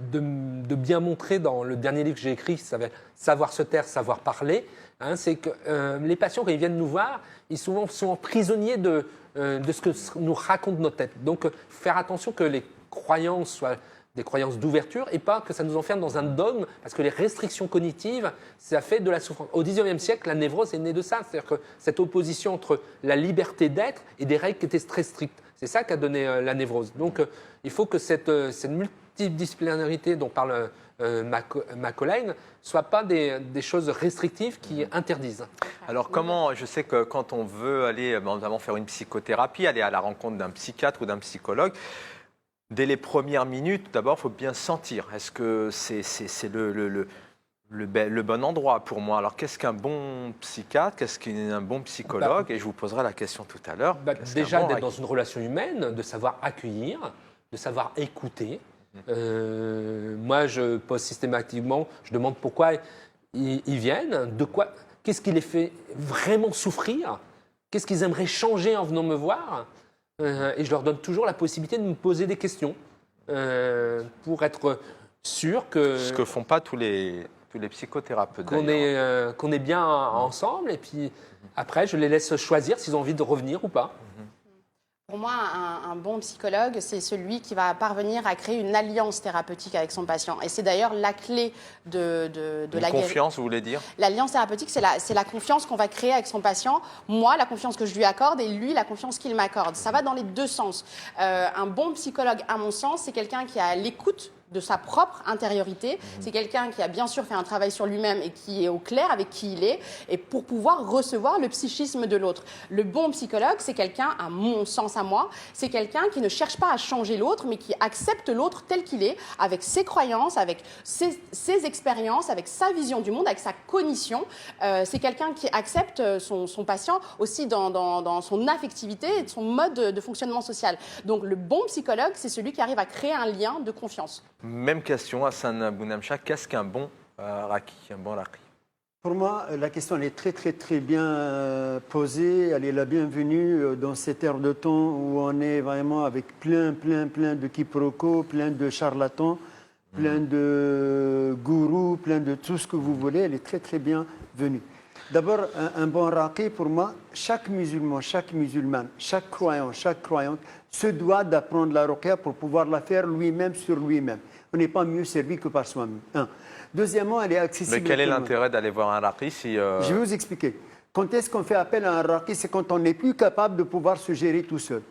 bien montrer dans le dernier livre que j'ai écrit, qui s'appelle Savoir se taire, savoir parler. Hein, c'est que les patients, quand ils viennent nous voir, ils sont souvent prisonniers de ce que nous raconte notre tête. Donc, faire attention que les croyances soient des croyances d'ouverture et pas que ça nous enferme dans un dogme, parce que les restrictions cognitives, ça fait de la souffrance. Au XIXe siècle, la névrose est née de ça, c'est-à-dire que cette opposition entre la liberté d'être et des règles qui étaient très strictes. C'est ça qui a donné la névrose. Donc, il faut que cette multidisciplinarité dont parle ma collègue soit pas des choses restrictives qui interdisent. Alors comment, je sais que quand on veut aller notamment faire une psychothérapie, aller à la rencontre d'un psychiatre ou d'un psychologue, dès les premières minutes, d'abord, il faut bien sentir. Est-ce que c'est le bon endroit pour moi? Alors, qu'est-ce qu'un bon psychiatre? Qu'est-ce qu'un bon psychologue? Et je vous poserai la question tout à l'heure. Déjà, d'être dans une relation humaine, de savoir accueillir, de savoir écouter. Moi, je pose systématiquement, je demande pourquoi ils viennent, qu'est-ce qui les fait vraiment souffrir, qu'est-ce qu'ils aimeraient changer en venant me voir. Et je leur donne toujours la possibilité de me poser des questions pour être sûr que... Ce que font pas tous les psychothérapeutes. Qu'on est bien ensemble. Et puis après, je les laisse choisir s'ils ont envie de revenir ou pas. Pour moi, un bon psychologue, c'est celui qui va parvenir à créer une alliance thérapeutique avec son patient. Et c'est d'ailleurs la clé de la guérison. Confiance, vous voulez dire? L'alliance thérapeutique, c'est la confiance qu'on va créer avec son patient. Moi, la confiance que je lui accorde et lui, la confiance qu'il m'accorde. Ça va dans les deux sens. Un bon psychologue, à mon sens, c'est quelqu'un qui est à l'écoute de sa propre intériorité. C'est quelqu'un qui a bien sûr fait un travail sur lui-même et qui est au clair avec qui il est, et pour pouvoir recevoir le psychisme de l'autre. Le bon psychologue, c'est quelqu'un, à mon sens à moi, c'est quelqu'un qui ne cherche pas à changer l'autre, mais qui accepte l'autre tel qu'il est, avec ses croyances, avec ses expériences, avec sa vision du monde, avec sa cognition. C'est quelqu'un qui accepte son patient aussi dans son affectivité et son mode de fonctionnement social. Donc le bon psychologue, c'est celui qui arrive à créer un lien de confiance. Même question, Hassan Bounamcha, qu'est-ce qu'un bon raqi, un bon raqi? Pour moi, la question elle est très bien posée. Elle est la bienvenue dans cette ère de temps où on est vraiment avec plein de quiproquos, plein de charlatans, plein de gourous, plein de tout ce que vous voulez. Elle est très bienvenue. D'abord, un bon raqi, pour moi, chaque musulman, chaque musulmane, chaque croyant, chaque croyante se doit d'apprendre la ruqya pour pouvoir la faire lui-même sur lui-même. On n'est pas mieux servi que par soi-même. Un. Deuxièmement, elle est accessible. Mais quel est l'intérêt d'aller voir un raqi si... Je vais vous expliquer. Quand est-ce qu'on fait appel à un raqi? C'est quand on n'est plus capable de pouvoir se gérer tout seul.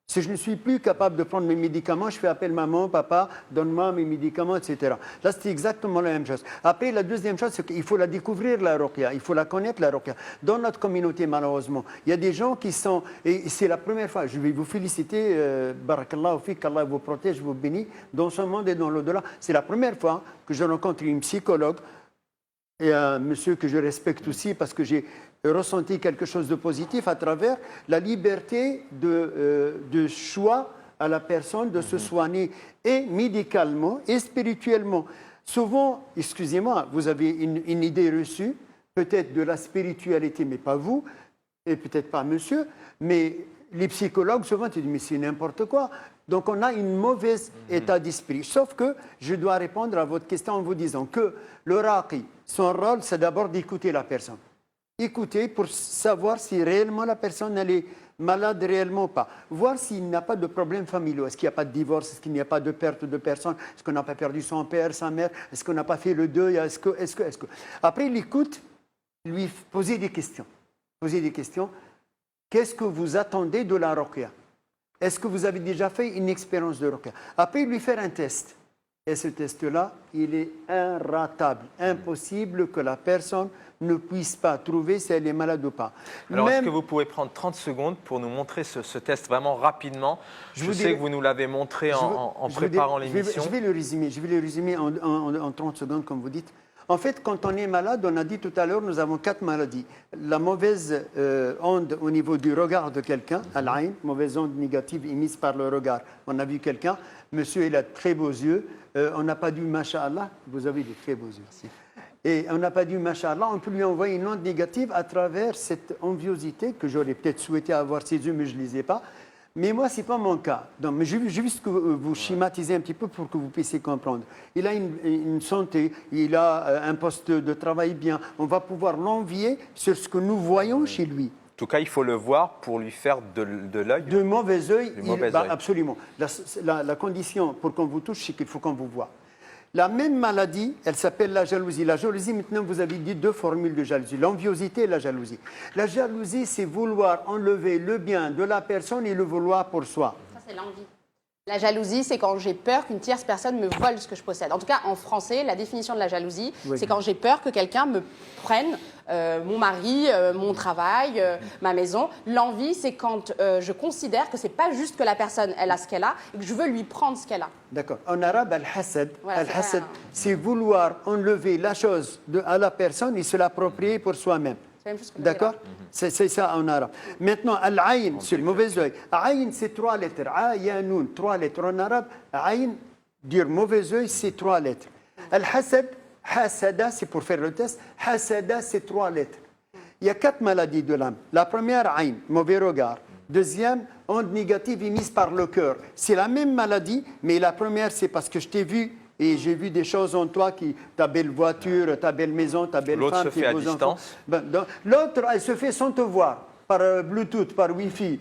Si je ne suis plus capable de prendre mes médicaments, je fais appel maman, papa, donne-moi mes médicaments, etc. Là, c'est exactement la même chose. Après, la deuxième chose, c'est qu'il faut la découvrir, la ruqya. Il faut la connaître, la ruqya. Dans notre communauté, malheureusement, il y a des gens qui sont... Et c'est la première fois, je vais vous féliciter, barakallahu fik, qu'Allah vous protège, vous bénit, dans ce monde et dans l'au-delà. C'est la première fois que je rencontre une psychologue et un monsieur que je respecte aussi parce que j'ai ressenti quelque chose de positif à travers la liberté de choix à la personne de se soigner et médicalement et spirituellement. Souvent, excusez-moi, vous avez une idée reçue, peut-être de la spiritualité, mais pas vous, et peut-être pas monsieur, mais les psychologues, souvent, tu dis, mais c'est n'importe quoi. Donc, on a une mauvaise état d'esprit. Sauf que je dois répondre à votre question en vous disant que le raqi, son rôle, c'est d'abord d'écouter la personne. Écouter pour savoir si réellement la personne elle est malade réellement ou pas. Voir s'il n'a pas de problème familiaux. Est-ce qu'il n'y a pas de divorce? Est-ce qu'il n'y a pas de perte de personne? Est-ce qu'on n'a pas perdu son père, sa mère? Est-ce qu'on n'a pas fait le deuil? Est-ce que... Après, il écoute, lui poser des questions. Poser des questions. Qu'est-ce que vous attendez de la ruqya? Est-ce que vous avez déjà fait une expérience de ruqya? Après, lui faire un test. Et ce test-là, il est inratable. Impossible que la personne ne puisse pas trouver si elle est malade ou pas. Alors, est-ce que vous pouvez prendre 30 secondes pour nous montrer ce test vraiment rapidement? Je sais que vous nous l'avez montré en préparant l'émission. Je vais le résumer en 30 secondes, comme vous dites. En fait, quand on est malade, on a dit tout à l'heure, nous avons 4 maladies. La mauvaise onde au niveau du regard de quelqu'un, al-ayn, mauvaise onde négative émise par le regard. On a vu quelqu'un, monsieur, il a de très beaux yeux. On n'a pas dit masha'Allah, vous avez des très beaux yeux. Merci. Et on n'a pas dit masha'Allah, on peut lui envoyer une onde négative à travers cette enviosité que j'aurais peut-être souhaité avoir ses yeux, mais je ne les ai pas. Mais moi, ce n'est pas mon cas. Donc, mais je veux juste que vous schématisez un petit peu pour que vous puissiez comprendre. Il a une santé, il a un poste de travail bien. On va pouvoir l'envier sur ce que nous voyons chez lui. En tout cas, il faut le voir pour lui faire de l'œil. De mauvais œil, absolument. La condition pour qu'on vous touche, c'est qu'il faut qu'on vous voit. La même maladie, elle s'appelle la jalousie. La jalousie, maintenant, vous avez dit 2 formules de jalousie, l'enviosité et la jalousie. La jalousie, c'est vouloir enlever le bien de la personne et le vouloir pour soi. Ça, c'est l'envie. La jalousie, c'est quand j'ai peur qu'une tierce personne me vole ce que je possède. En tout cas, en français, la définition de la jalousie, c'est quand j'ai peur que quelqu'un me prenne mon mari, mon travail, ma maison. L'envie, c'est quand je considère que ce n'est pas juste que la personne, elle a ce qu'elle a, et que je veux lui prendre ce qu'elle a. D'accord. En arabe, al-hasad, voilà, c'est vouloir enlever la chose à la personne et se l'approprier pour soi-même. D'accord? C'est ça en arabe. Maintenant, al-ayn, c'est le mauvais œil. Ayn, c'est 3 lettres. Ayanoun, 3 lettres. En arabe, ayn, dire mauvais œil, c'est 3 lettres. Al-hasad, hasada, c'est pour faire le test. Hasada, c'est 3 lettres. Il y a 4 maladies de l'âme. La première, ayn, mauvais regard. Deuxième, onde négative émise par le cœur. C'est la même maladie, mais la première, c'est parce que je t'ai vu et j'ai vu des choses en toi, ta belle voiture, ta belle maison, ta belle femme, tes beaux enfants. L'autre se fait à distance. L'autre, elle se fait sans te voir, par Bluetooth, par Wi-Fi.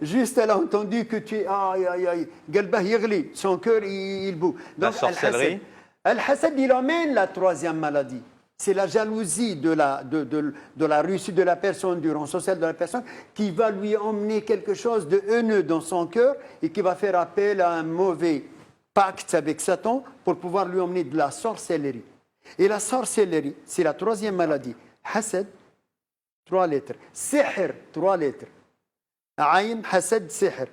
Juste, elle a entendu que tu es... Aïe, aïe, aïe. Galbah yirli, son cœur, il bouge. La sorcellerie. Al-hasad, il emmène la 3e maladie. C'est la jalousie de la réussite de la personne, du rang social de la personne, qui va lui emmener quelque chose de haineux dans son cœur et qui va faire appel à un mauvais pacte avec Satan pour pouvoir lui emmener de la sorcellerie. Et la sorcellerie, c'est la troisième maladie. Hasad, 3 lettres. Sihr, 3 lettres. Aïn, hasad, sihr.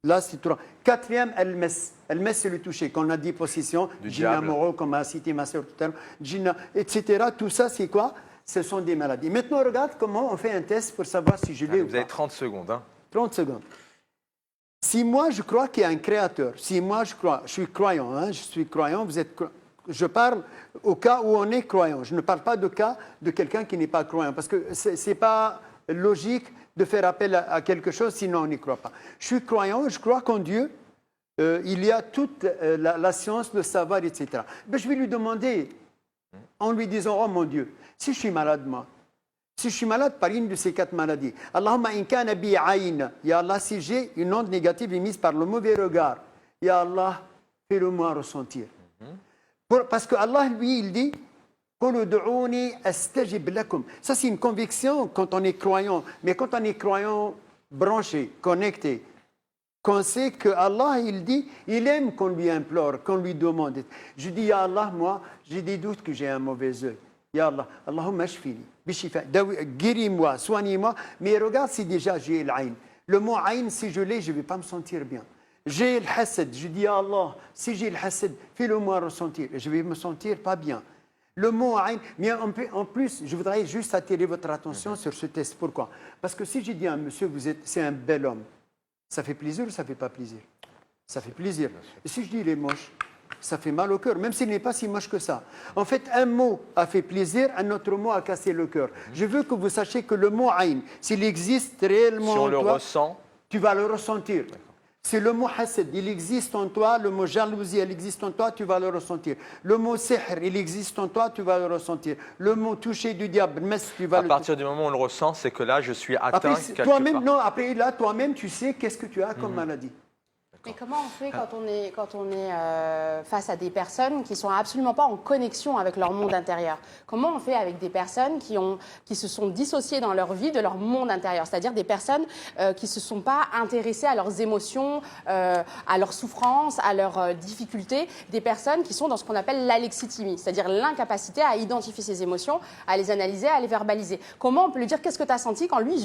Là, c'est 3. Quatrième, al-mes. Al-mes, c'est le toucher. Quand on a dit possession, djinna moro, comme a cité ma soeur tout à l'heure, djinna, etc. Tout ça, c'est quoi? Ce sont des maladies. Maintenant, regarde comment on fait un test pour savoir si je l'ai ou pas. Vous avez 30 secondes. Hein. 30 secondes. Si moi, je crois qu'il y a un créateur, si moi, je suis croyant, hein, je suis croyant, vous êtes croyant. Je parle au cas où on est croyant. Je ne parle pas de cas de quelqu'un qui n'est pas croyant, parce que ce n'est pas logique de faire appel à quelque chose, sinon on n'y croit pas. Je suis croyant, je crois qu'en Dieu, il y a toute la science, le savoir, etc. Mais je vais lui demander, en lui disant, oh mon Dieu, si je suis malade, moi, si je suis malade par une de ces 4 maladies, Allahumma in kana bi ayn, ya Allah, si j'ai une onde négative émise par le mauvais regard, ya Allah, fais-le-moi ressentir. Parce que Allah, lui, il dit, ça, c'est une conviction quand on est croyant. Mais quand on est croyant branché, connecté, qu'on sait que Allah, il dit, il aime qu'on lui implore, qu'on lui demande. Je dis, ya Allah, moi, j'ai des doutes que j'ai un mauvais œil. Ya Allah, Allahumma shfini, bishifa, guéris-moi, soignez-moi. Mais regarde si déjà j'ai l'aïn. Le mot aïn, si je l'ai, je ne vais pas me sentir bien. J'ai le hasad, je dis à Allah, si j'ai le hasad, fais-le-moi ressentir. Je vais me sentir pas bien. Le mot aïn, mais en plus, je voudrais juste attirer votre attention sur ce test. Pourquoi? Parce que si j'ai dit à un monsieur, c'est un bel homme, ça fait plaisir ou ça ne fait pas plaisir? Ça fait plaisir. Et si je dis il est moche, ça fait mal au cœur, même s'il n'est pas si moche que ça. En fait, un mot a fait plaisir, un autre mot a cassé le cœur. Je veux que vous sachiez que le mot aïn, s'il existe réellement Si on en le toi, ressent, tu vas le ressentir. C'est le mot hasad, il existe en toi, le mot jalousie, il existe en toi, tu vas le ressentir. Le mot sihr, il existe en toi, tu vas le ressentir. Le mot toucher du diable, mes, tu vas à partir du moment où on le ressent, c'est que là, je suis atteint après, quelque toi-même, part. non, après là, toi-même, tu sais qu'est-ce que tu as comme maladie. Mais comment on fait quand on est face à des personnes qui ne sont absolument pas en connexion avec leur monde intérieur? Comment on fait avec des personnes qui se sont dissociées dans leur vie de leur monde intérieur? C'est-à-dire des personnes qui ne se sont pas intéressées à leurs émotions, à leurs souffrances, à leurs difficultés. Des personnes qui sont dans ce qu'on appelle l'alexithymie, c'est-à-dire l'incapacité à identifier ses émotions, à les analyser, à les verbaliser. Comment on peut lui dire qu'est-ce que tu as senti quand lui,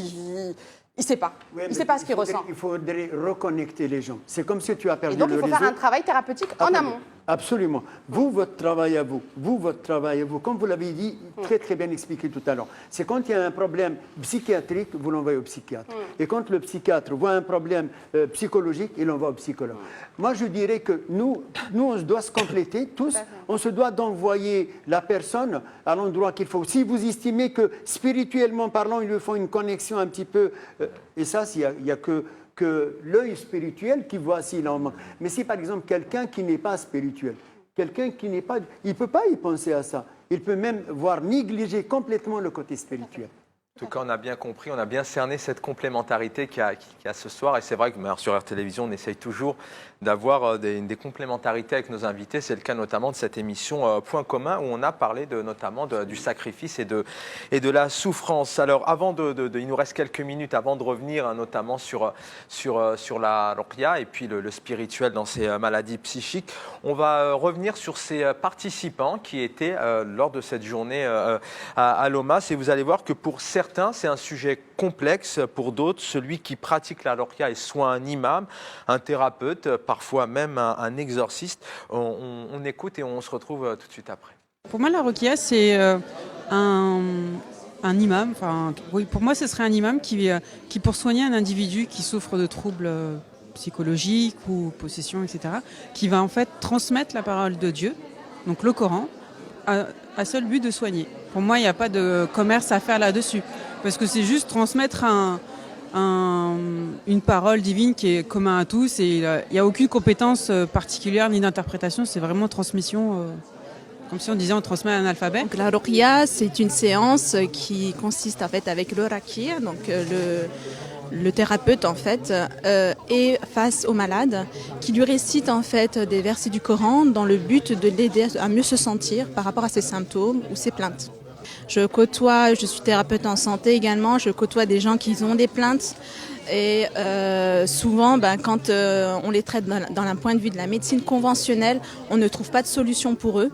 il ne sait pas. Ouais, il ne sait pas ce qu'il ressent. Il faudrait reconnecter les gens. C'est comme si tu as perdu Et donc, le il faut réseau. faire un travail thérapeutique en amont. Absolument. Vous, votre travail à vous. Vous, votre travail à vous. Comme vous l'avez dit, très très bien expliqué tout à l'heure. C'est quand il y a un problème psychiatrique, vous l'envoyez au psychiatre. Et quand le psychiatre voit un problème psychologique, il l'envoie au psychologue. Moi, je dirais que nous, on se doit se compléter tous. On se doit d'envoyer la personne à l'endroit qu'il faut. Si vous estimez que spirituellement parlant, il lui faut une connexion un petit peu... et ça, il n'y a que l'œil spirituel qui voit s'il en manque. Mais si par exemple quelqu'un qui n'est pas spirituel, quelqu'un qui n'est pas... Il ne peut pas y penser à ça. Il peut même négliger complètement le côté spirituel. En tout cas, on a bien compris, on a bien cerné cette complémentarité qu'il y a ce soir. Et c'est vrai que sur Air Télévision, on essaye toujours d'avoir des complémentarités avec nos invités. C'est le cas notamment de cette émission Point commun où on a parlé notamment du sacrifice et de la souffrance. Alors, il nous reste quelques minutes avant de revenir notamment sur la ruqya et puis le spirituel dans ces maladies psychiques. On va revenir sur ces participants qui étaient lors de cette journée à l'OMAS. Et vous allez voir que pour certains, c'est un sujet complexe. Pour d'autres, celui qui pratique la ruqya est soit un imam, un thérapeute, parfois même un exorciste. On écoute et on se retrouve tout de suite après. Pour moi, la ruqya, c'est un imam. Enfin, oui, pour moi, ce serait un imam qui, pour soigner un individu qui souffre de troubles psychologiques ou possession, etc., qui va en fait transmettre la parole de Dieu, donc le Coran, à seul but de soigner. Pour moi, il n'y a pas de commerce à faire là-dessus, parce que c'est juste transmettre une parole divine qui est commun à tous, et il n'y a aucune compétence particulière ni d'interprétation, c'est vraiment transmission, comme si on disait on transmet un alphabet. Donc, la ruqya, c'est une séance qui consiste en fait avec le rakir, donc le thérapeute en fait est face au malade qui lui récite en fait des versets du Coran dans le but de l'aider à mieux se sentir par rapport à ses symptômes ou ses plaintes. Je suis thérapeute en santé également, je côtoie des gens qui ont des plaintes. Et souvent, quand on les traite dans un point de vue de la médecine conventionnelle, on ne trouve pas de solution pour eux.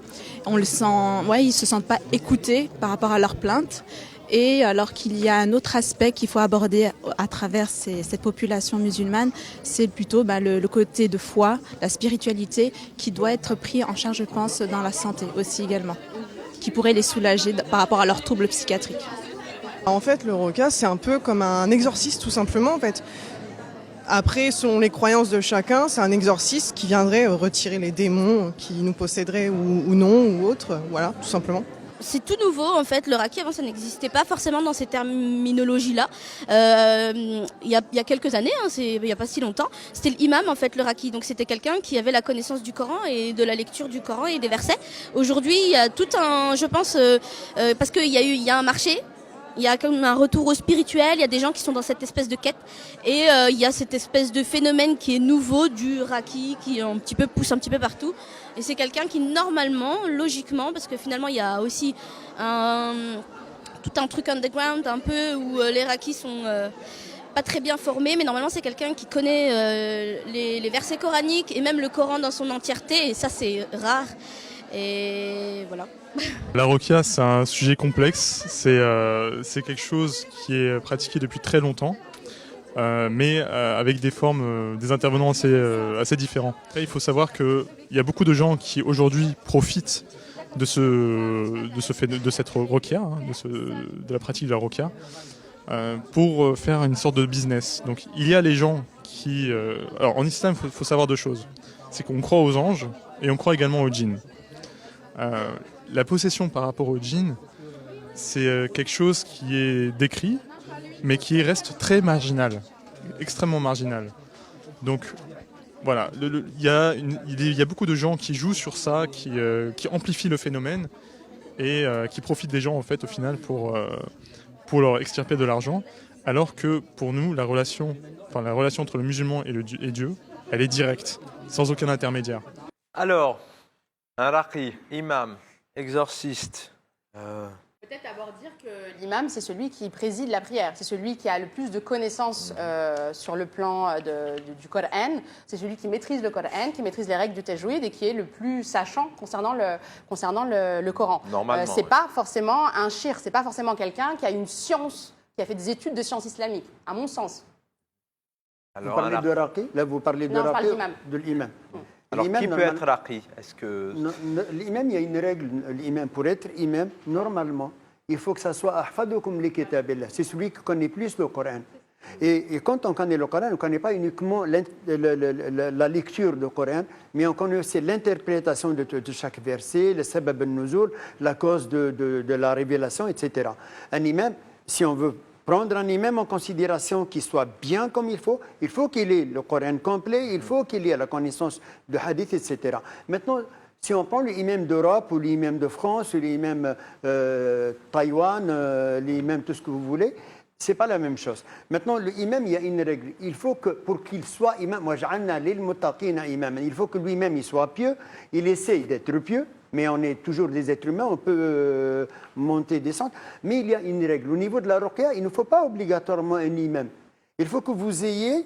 Ils se sentent pas écoutés par rapport à leurs plaintes. Et alors qu'il y a un autre aspect qu'il faut aborder à travers cette population musulmane, c'est plutôt le côté de foi, la spiritualité, qui doit être pris en charge, je pense, dans la santé aussi également, qui pourrait les soulager par rapport à leurs troubles psychiatriques. En fait, le roca, c'est un peu comme un exorcisme, tout simplement. En fait. Après, selon les croyances de chacun, c'est un exorcisme qui viendrait retirer les démons qui nous posséderaient ou non, ou autre. Voilà, tout simplement. C'est tout nouveau en fait, le raki avant ça n'existait pas forcément dans ces terminologies-là. Il y a quelques années, il n'y a pas si longtemps, c'était l'imam en fait le raki. Donc c'était quelqu'un qui avait la connaissance du Coran et de la lecture du Coran et des versets. Aujourd'hui il y a tout un, je pense, parce qu'il y a un marché. Il y a comme un retour au spirituel, il y a des gens qui sont dans cette espèce de quête et il y a cette espèce de phénomène qui est nouveau du raki qui pousse un petit peu partout. Et c'est quelqu'un qui normalement, logiquement, parce que finalement il y a aussi tout un truc underground un peu où les rakis sont pas très bien formés, mais normalement c'est quelqu'un qui connaît les versets coraniques et même le Coran dans son entièreté et ça c'est rare. Et voilà. La roquia, c'est un sujet complexe, c'est quelque chose qui est pratiqué depuis très longtemps, mais avec des formes, des intervenants assez différents. Après, il faut savoir qu'il y a beaucoup de gens qui aujourd'hui profitent de cette roquia, de la pratique de la roquia, pour faire une sorte de business. Donc il y a les gens qui... alors en islam, il faut savoir deux choses. C'est qu'on croit aux anges et on croit également aux djinns. La possession par rapport au djinn, c'est quelque chose qui est décrit, mais qui reste très marginal, extrêmement marginal. Donc voilà, il y a beaucoup de gens qui jouent sur ça, qui amplifient le phénomène et qui profitent des gens en fait au final pour leur extirper de l'argent, alors que pour nous la relation entre le musulman et Dieu, elle est directe, sans aucun intermédiaire. Alors, un raqi, imam, exorciste. Peut-être d'abord dire que l'imam, c'est celui qui préside la prière. C'est celui qui a le plus de connaissances sur le plan du Coran. C'est celui qui maîtrise le Coran, qui maîtrise les règles du tajwid et qui est le plus sachant concernant le Coran. Normalement. C'est pas forcément un shir, c'est pas forcément quelqu'un qui a une science, qui a fait des études de sciences islamiques, à mon sens. Alors, vous parlez de raqi? Là, vous parlez de non, raqi, de l'imam. Alors, qui peut être raqi? Est-ce que... L'imam, il y a une règle. L'imam, pour être imam, normalement, il faut que ça soit ahfadukum li kitabillah. C'est celui qui connaît plus le Coran. Et quand on connaît le Coran, on ne connaît pas uniquement la lecture du Coran, mais on connaît aussi l'interprétation de chaque verset, le sabab al-nuzul, la cause de la révélation, etc. Un imam, si on veut prendre un imam en considération qu'il soit bien comme il faut qu'il ait le Coran complet, il faut qu'il ait la connaissance de hadith, etc. Maintenant, si on prend l'imam d'Europe ou l'imam de France ou l'imam Taïwan, l'imam tout ce que vous voulez, ce n'est pas la même chose. Maintenant, l'imam, il y a une règle. Il faut que, pour qu'il soit imam, il faut que lui-même il soit pieux, il essaye d'être pieux, mais on est toujours des êtres humains, on peut monter, descendre. Mais il y a une règle. Au niveau de la ruqya, il ne faut pas obligatoirement un imam. Il faut que vous ayez,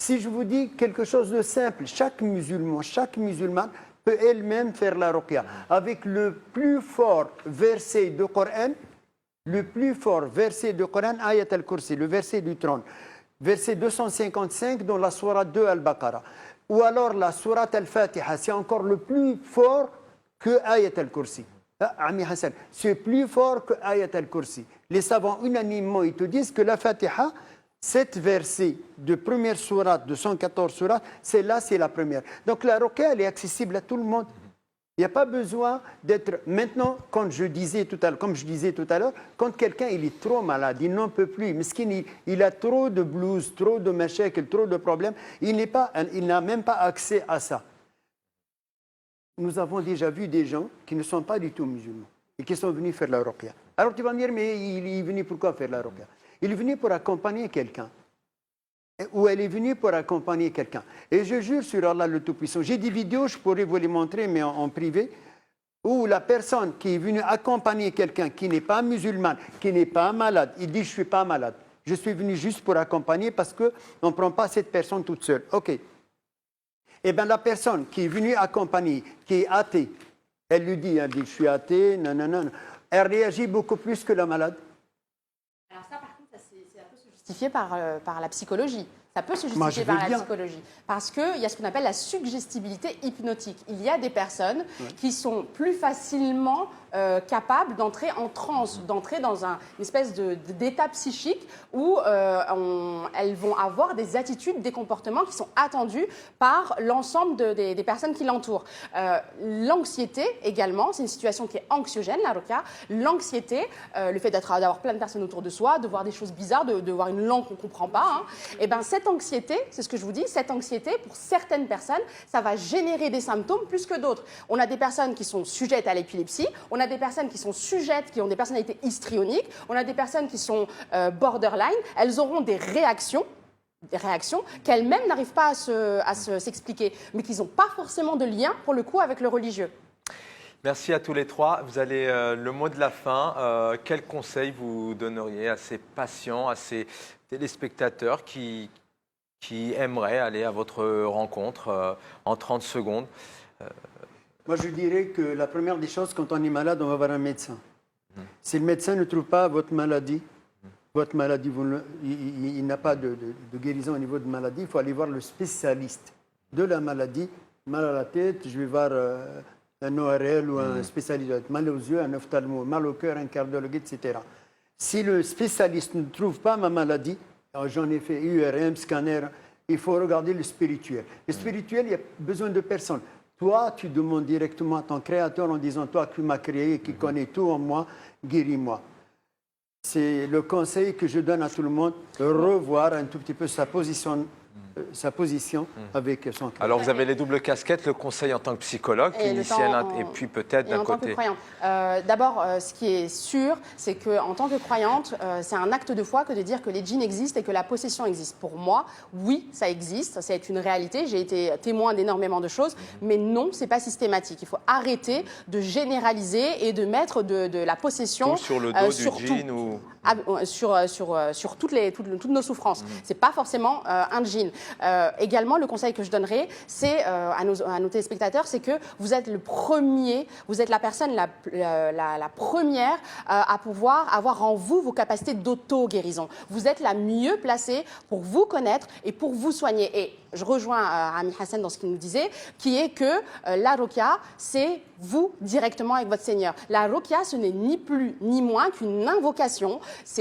si je vous dis quelque chose de simple, chaque musulman peut elle-même faire la ruqya. Avec le plus fort verset du Coran, Ayat al-Kursi, le verset du trône, verset 255 dans la sourate 2 al-Baqarah. Ou alors la sourate al-Fatiha, c'est encore le plus fort que Ayat al-Kursi. Ami Hassan, c'est plus fort que Ayat al-Kursi. Les savants unanimement, ils te disent que la Fatiha, 7 versets de première sourate, de 114 sourates, c'est la première. Donc la ruqya, elle est accessible à tout le monde. Il n'y a pas besoin d'être... Maintenant, comme je disais tout à l'heure, quand quelqu'un il est trop malade, il n'en peut plus, miskin, il a trop de blues, trop de mashakil, trop de problèmes, il n'a même pas accès à ça. Nous avons déjà vu des gens qui ne sont pas du tout musulmans et qui sont venus faire la ruqya. Alors tu vas me dire, mais il est venu pourquoi faire la ruqya? Il est venu pour accompagner quelqu'un. Ou elle est venue pour accompagner quelqu'un. Et je jure sur Allah le Tout-Puissant, j'ai des vidéos, je pourrais vous les montrer, mais en privé. où la personne qui est venue accompagner quelqu'un qui n'est pas musulman, qui n'est pas malade, il dit « je ne suis pas malade, je suis venu juste pour accompagner parce qu'on ne prend pas cette personne toute seule ». Ok. Eh bien, la personne qui est venue accompagner, qui est athée, elle lui dit « je suis athée, non, non, non ». Elle réagit beaucoup plus que la malade. Alors ça, par contre, ça peut se justifier par la psychologie. Ça peut se Moi, justifier je veux par la bien. psychologie. Parce qu'il y a ce qu'on appelle la suggestibilité hypnotique. Il y a des personnes qui sont plus facilement capables d'entrer en transe, d'entrer dans une espèce d'état psychique où elles vont avoir des attitudes, des comportements qui sont attendus par l'ensemble des personnes qui l'entourent. L'anxiété également, c'est une situation qui est anxiogène, la ROCA. L'anxiété, le fait d'avoir plein de personnes autour de soi, de voir des choses bizarres, de voir une langue qu'on ne comprend pas, et ben cette anxiété, c'est ce que je vous dis, cette anxiété, pour certaines personnes, ça va générer des symptômes plus que d'autres. On a des personnes qui sont sujettes à l'épilepsie, on a des personnes qui sont sujettes, qui ont des personnalités histrioniques, on a des personnes qui sont borderline, elles auront des réactions qu'elles-mêmes n'arrivent pas à s'expliquer, mais qui n'ont pas forcément de lien, pour le coup, avec le religieux. Merci à tous les trois. Vous allez le mot de la fin. Quel conseil vous donneriez à ces patients, à ces téléspectateurs qui aimeraient aller à votre rencontre en 30 secondes? Moi, je dirais que la première des choses, quand on est malade, on va voir un médecin. Si le médecin ne trouve pas votre maladie, il n'a pas de guérison au niveau de maladie, il faut aller voir le spécialiste de la maladie. Mal à la tête, je vais voir un ORL ou un spécialiste. Mal aux yeux, un ophtalmo. Mal au cœur, un cardiologue, etc. Si le spécialiste ne trouve pas ma maladie, j'en ai fait URM, scanner, il faut regarder le spirituel. Le spirituel, il y a besoin de personnes. Toi, tu demandes directement à ton créateur en disant, toi qui m'as créé, qui connais tout en moi, guéris-moi. C'est le conseil que je donne à tout le monde, de revoir un tout petit peu sa position avec son créateur. Alors, vous avez les doubles casquettes, le conseil en tant que psychologue, clinicienne, et puis peut-être d'un côté. En tant que croyante. D'abord, ce qui est sûr, c'est qu'en tant que croyante, c'est un acte de foi que de dire que les djinns existent et que la possession existe. Pour moi, oui, ça existe, c'est une réalité. J'ai été témoin d'énormément de choses, mais non, ce n'est pas systématique. Il faut arrêter de généraliser et de mettre de la possession sur le dos du djinn ou... sur toutes nos souffrances. Ce n'est pas forcément un djinn. Également, le conseil que je donnerais, c'est à nos téléspectateurs, c'est que vous êtes le premier, vous êtes la personne la première à pouvoir avoir en vous vos capacités d'auto-guérison. Vous êtes la mieux placée pour vous connaître et pour vous soigner. Et je rejoins Ami Hassan dans ce qu'il nous disait, qui est que la Ruqya, c'est vous directement avec votre Seigneur. La Ruqya, ce n'est ni plus ni moins qu'une invocation.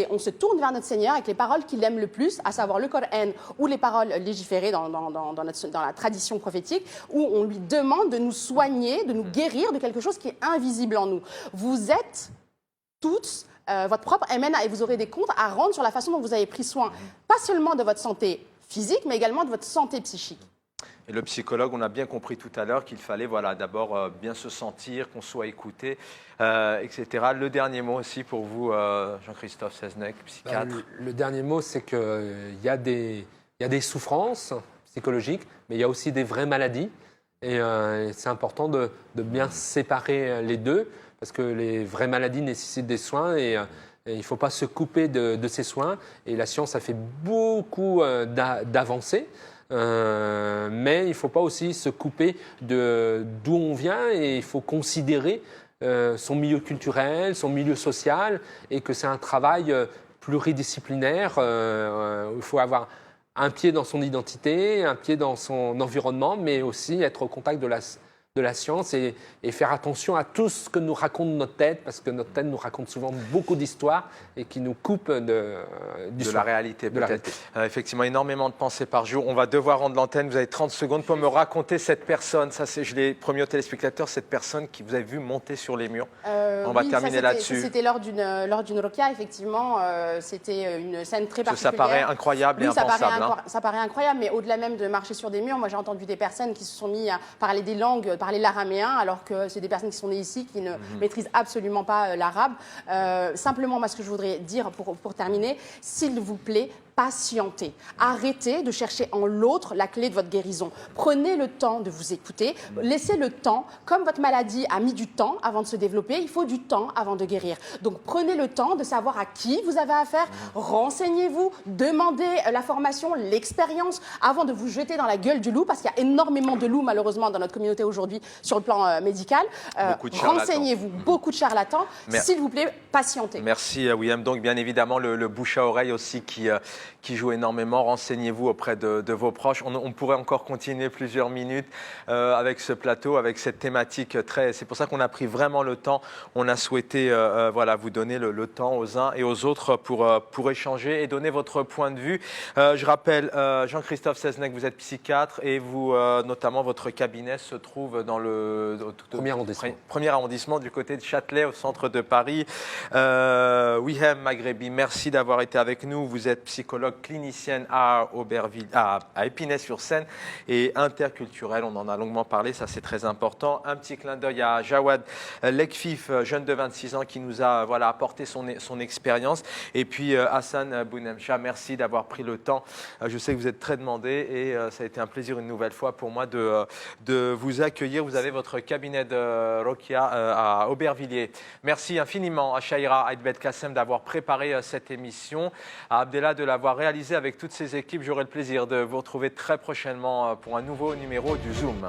On se tourne vers notre Seigneur avec les paroles qu'il aime le plus, à savoir le Coran ou les paroles légiférées dans la tradition prophétique, où on lui demande de nous soigner, de nous guérir de quelque chose qui est invisible en nous. Vous êtes tous votre propre MNA et vous aurez des comptes à rendre sur la façon dont vous avez pris soin, pas seulement de votre santé physique, mais également de votre santé psychique. Et le psychologue, on a bien compris tout à l'heure qu'il fallait d'abord bien se sentir, qu'on soit écouté, etc. Le dernier mot aussi pour vous, Jean-Christophe Seznec, psychiatre. Le dernier mot, c'est qu'il y a des souffrances psychologiques, mais il y a aussi des vraies maladies. Et c'est important de bien séparer les deux, parce que les vraies maladies nécessitent des soins et il ne faut pas se couper de ces soins. Et la science a fait beaucoup d'avancées. Mais il ne faut pas aussi se couper d'où on vient et il faut considérer son milieu culturel, son milieu social et que c'est un travail pluridisciplinaire. Il faut avoir un pied dans son identité, un pied dans son environnement, mais aussi être au contact de la science et faire attention à tout ce que nous raconte notre tête, parce que notre tête nous raconte souvent beaucoup d'histoires et qui nous coupe de la réalité. Effectivement, énormément de pensées par jour. On va devoir rendre l'antenne. Vous avez 30 secondes pour me raconter cette personne. Ça, je l'ai promis aux téléspectateurs, cette personne qui vous avez vu monter sur les murs. On va terminer là-dessus. C'était lors d'une Ruqya, effectivement. C'était une scène très particulière. Ça paraît incroyable et impensable. Ça paraît incroyable, mais au-delà même de marcher sur des murs, moi j'ai entendu des personnes qui se sont mis à parler des langues, parler l'araméen, alors que c'est des personnes qui sont nées ici, qui ne maîtrisent absolument pas l'arabe. Simplement, moi, ce que je voudrais dire pour terminer, s'il vous plaît, patienter. Arrêtez de chercher en l'autre la clé de votre guérison. Prenez le temps de vous écouter. Laissez le temps. Comme votre maladie a mis du temps avant de se développer, il faut du temps avant de guérir. Donc prenez le temps de savoir à qui vous avez affaire. Renseignez-vous. Demandez la formation, l'expérience avant de vous jeter dans la gueule du loup, parce qu'il y a énormément de loups malheureusement dans notre communauté aujourd'hui sur le plan médical. Renseignez-vous. Beaucoup de charlatans. S'il vous plaît, patientez. Merci William. Donc bien évidemment le bouche à oreille aussi qui joue énormément. Renseignez-vous auprès de vos proches. On pourrait encore continuer plusieurs minutes avec ce plateau, avec cette thématique c'est pour ça qu'on a pris vraiment le temps. On a souhaité voilà, vous donner le temps aux uns et aux autres pour échanger et donner votre point de vue. Je rappelle, Jean-Christophe Seznec, vous êtes psychiatre et vous, notamment, votre cabinet se trouve dans le premier arrondissement du côté de Châtelet, au centre de Paris. Wihem Maghrebi, merci d'avoir été avec nous. Vous êtes psychologue clinicienne à Épinay-sur-Seine et interculturelle. On en a longuement parlé, ça c'est très important. Un petit clin d'œil à Jawad Lekfif, jeune de 26 ans, qui nous a apporté son expérience. Et puis Hassan Bounemcha, merci d'avoir pris le temps. Je sais que vous êtes très demandé et ça a été un plaisir une nouvelle fois pour moi de vous accueillir. Vous avez votre cabinet de Rokia à Aubervilliers. Merci infiniment à Shaira Aïdbet Kassem d'avoir préparé cette émission, à Abdellah de l'avoir réalisée avec toutes ses équipes. J'aurai le plaisir de vous retrouver très prochainement pour un nouveau numéro du Zoom.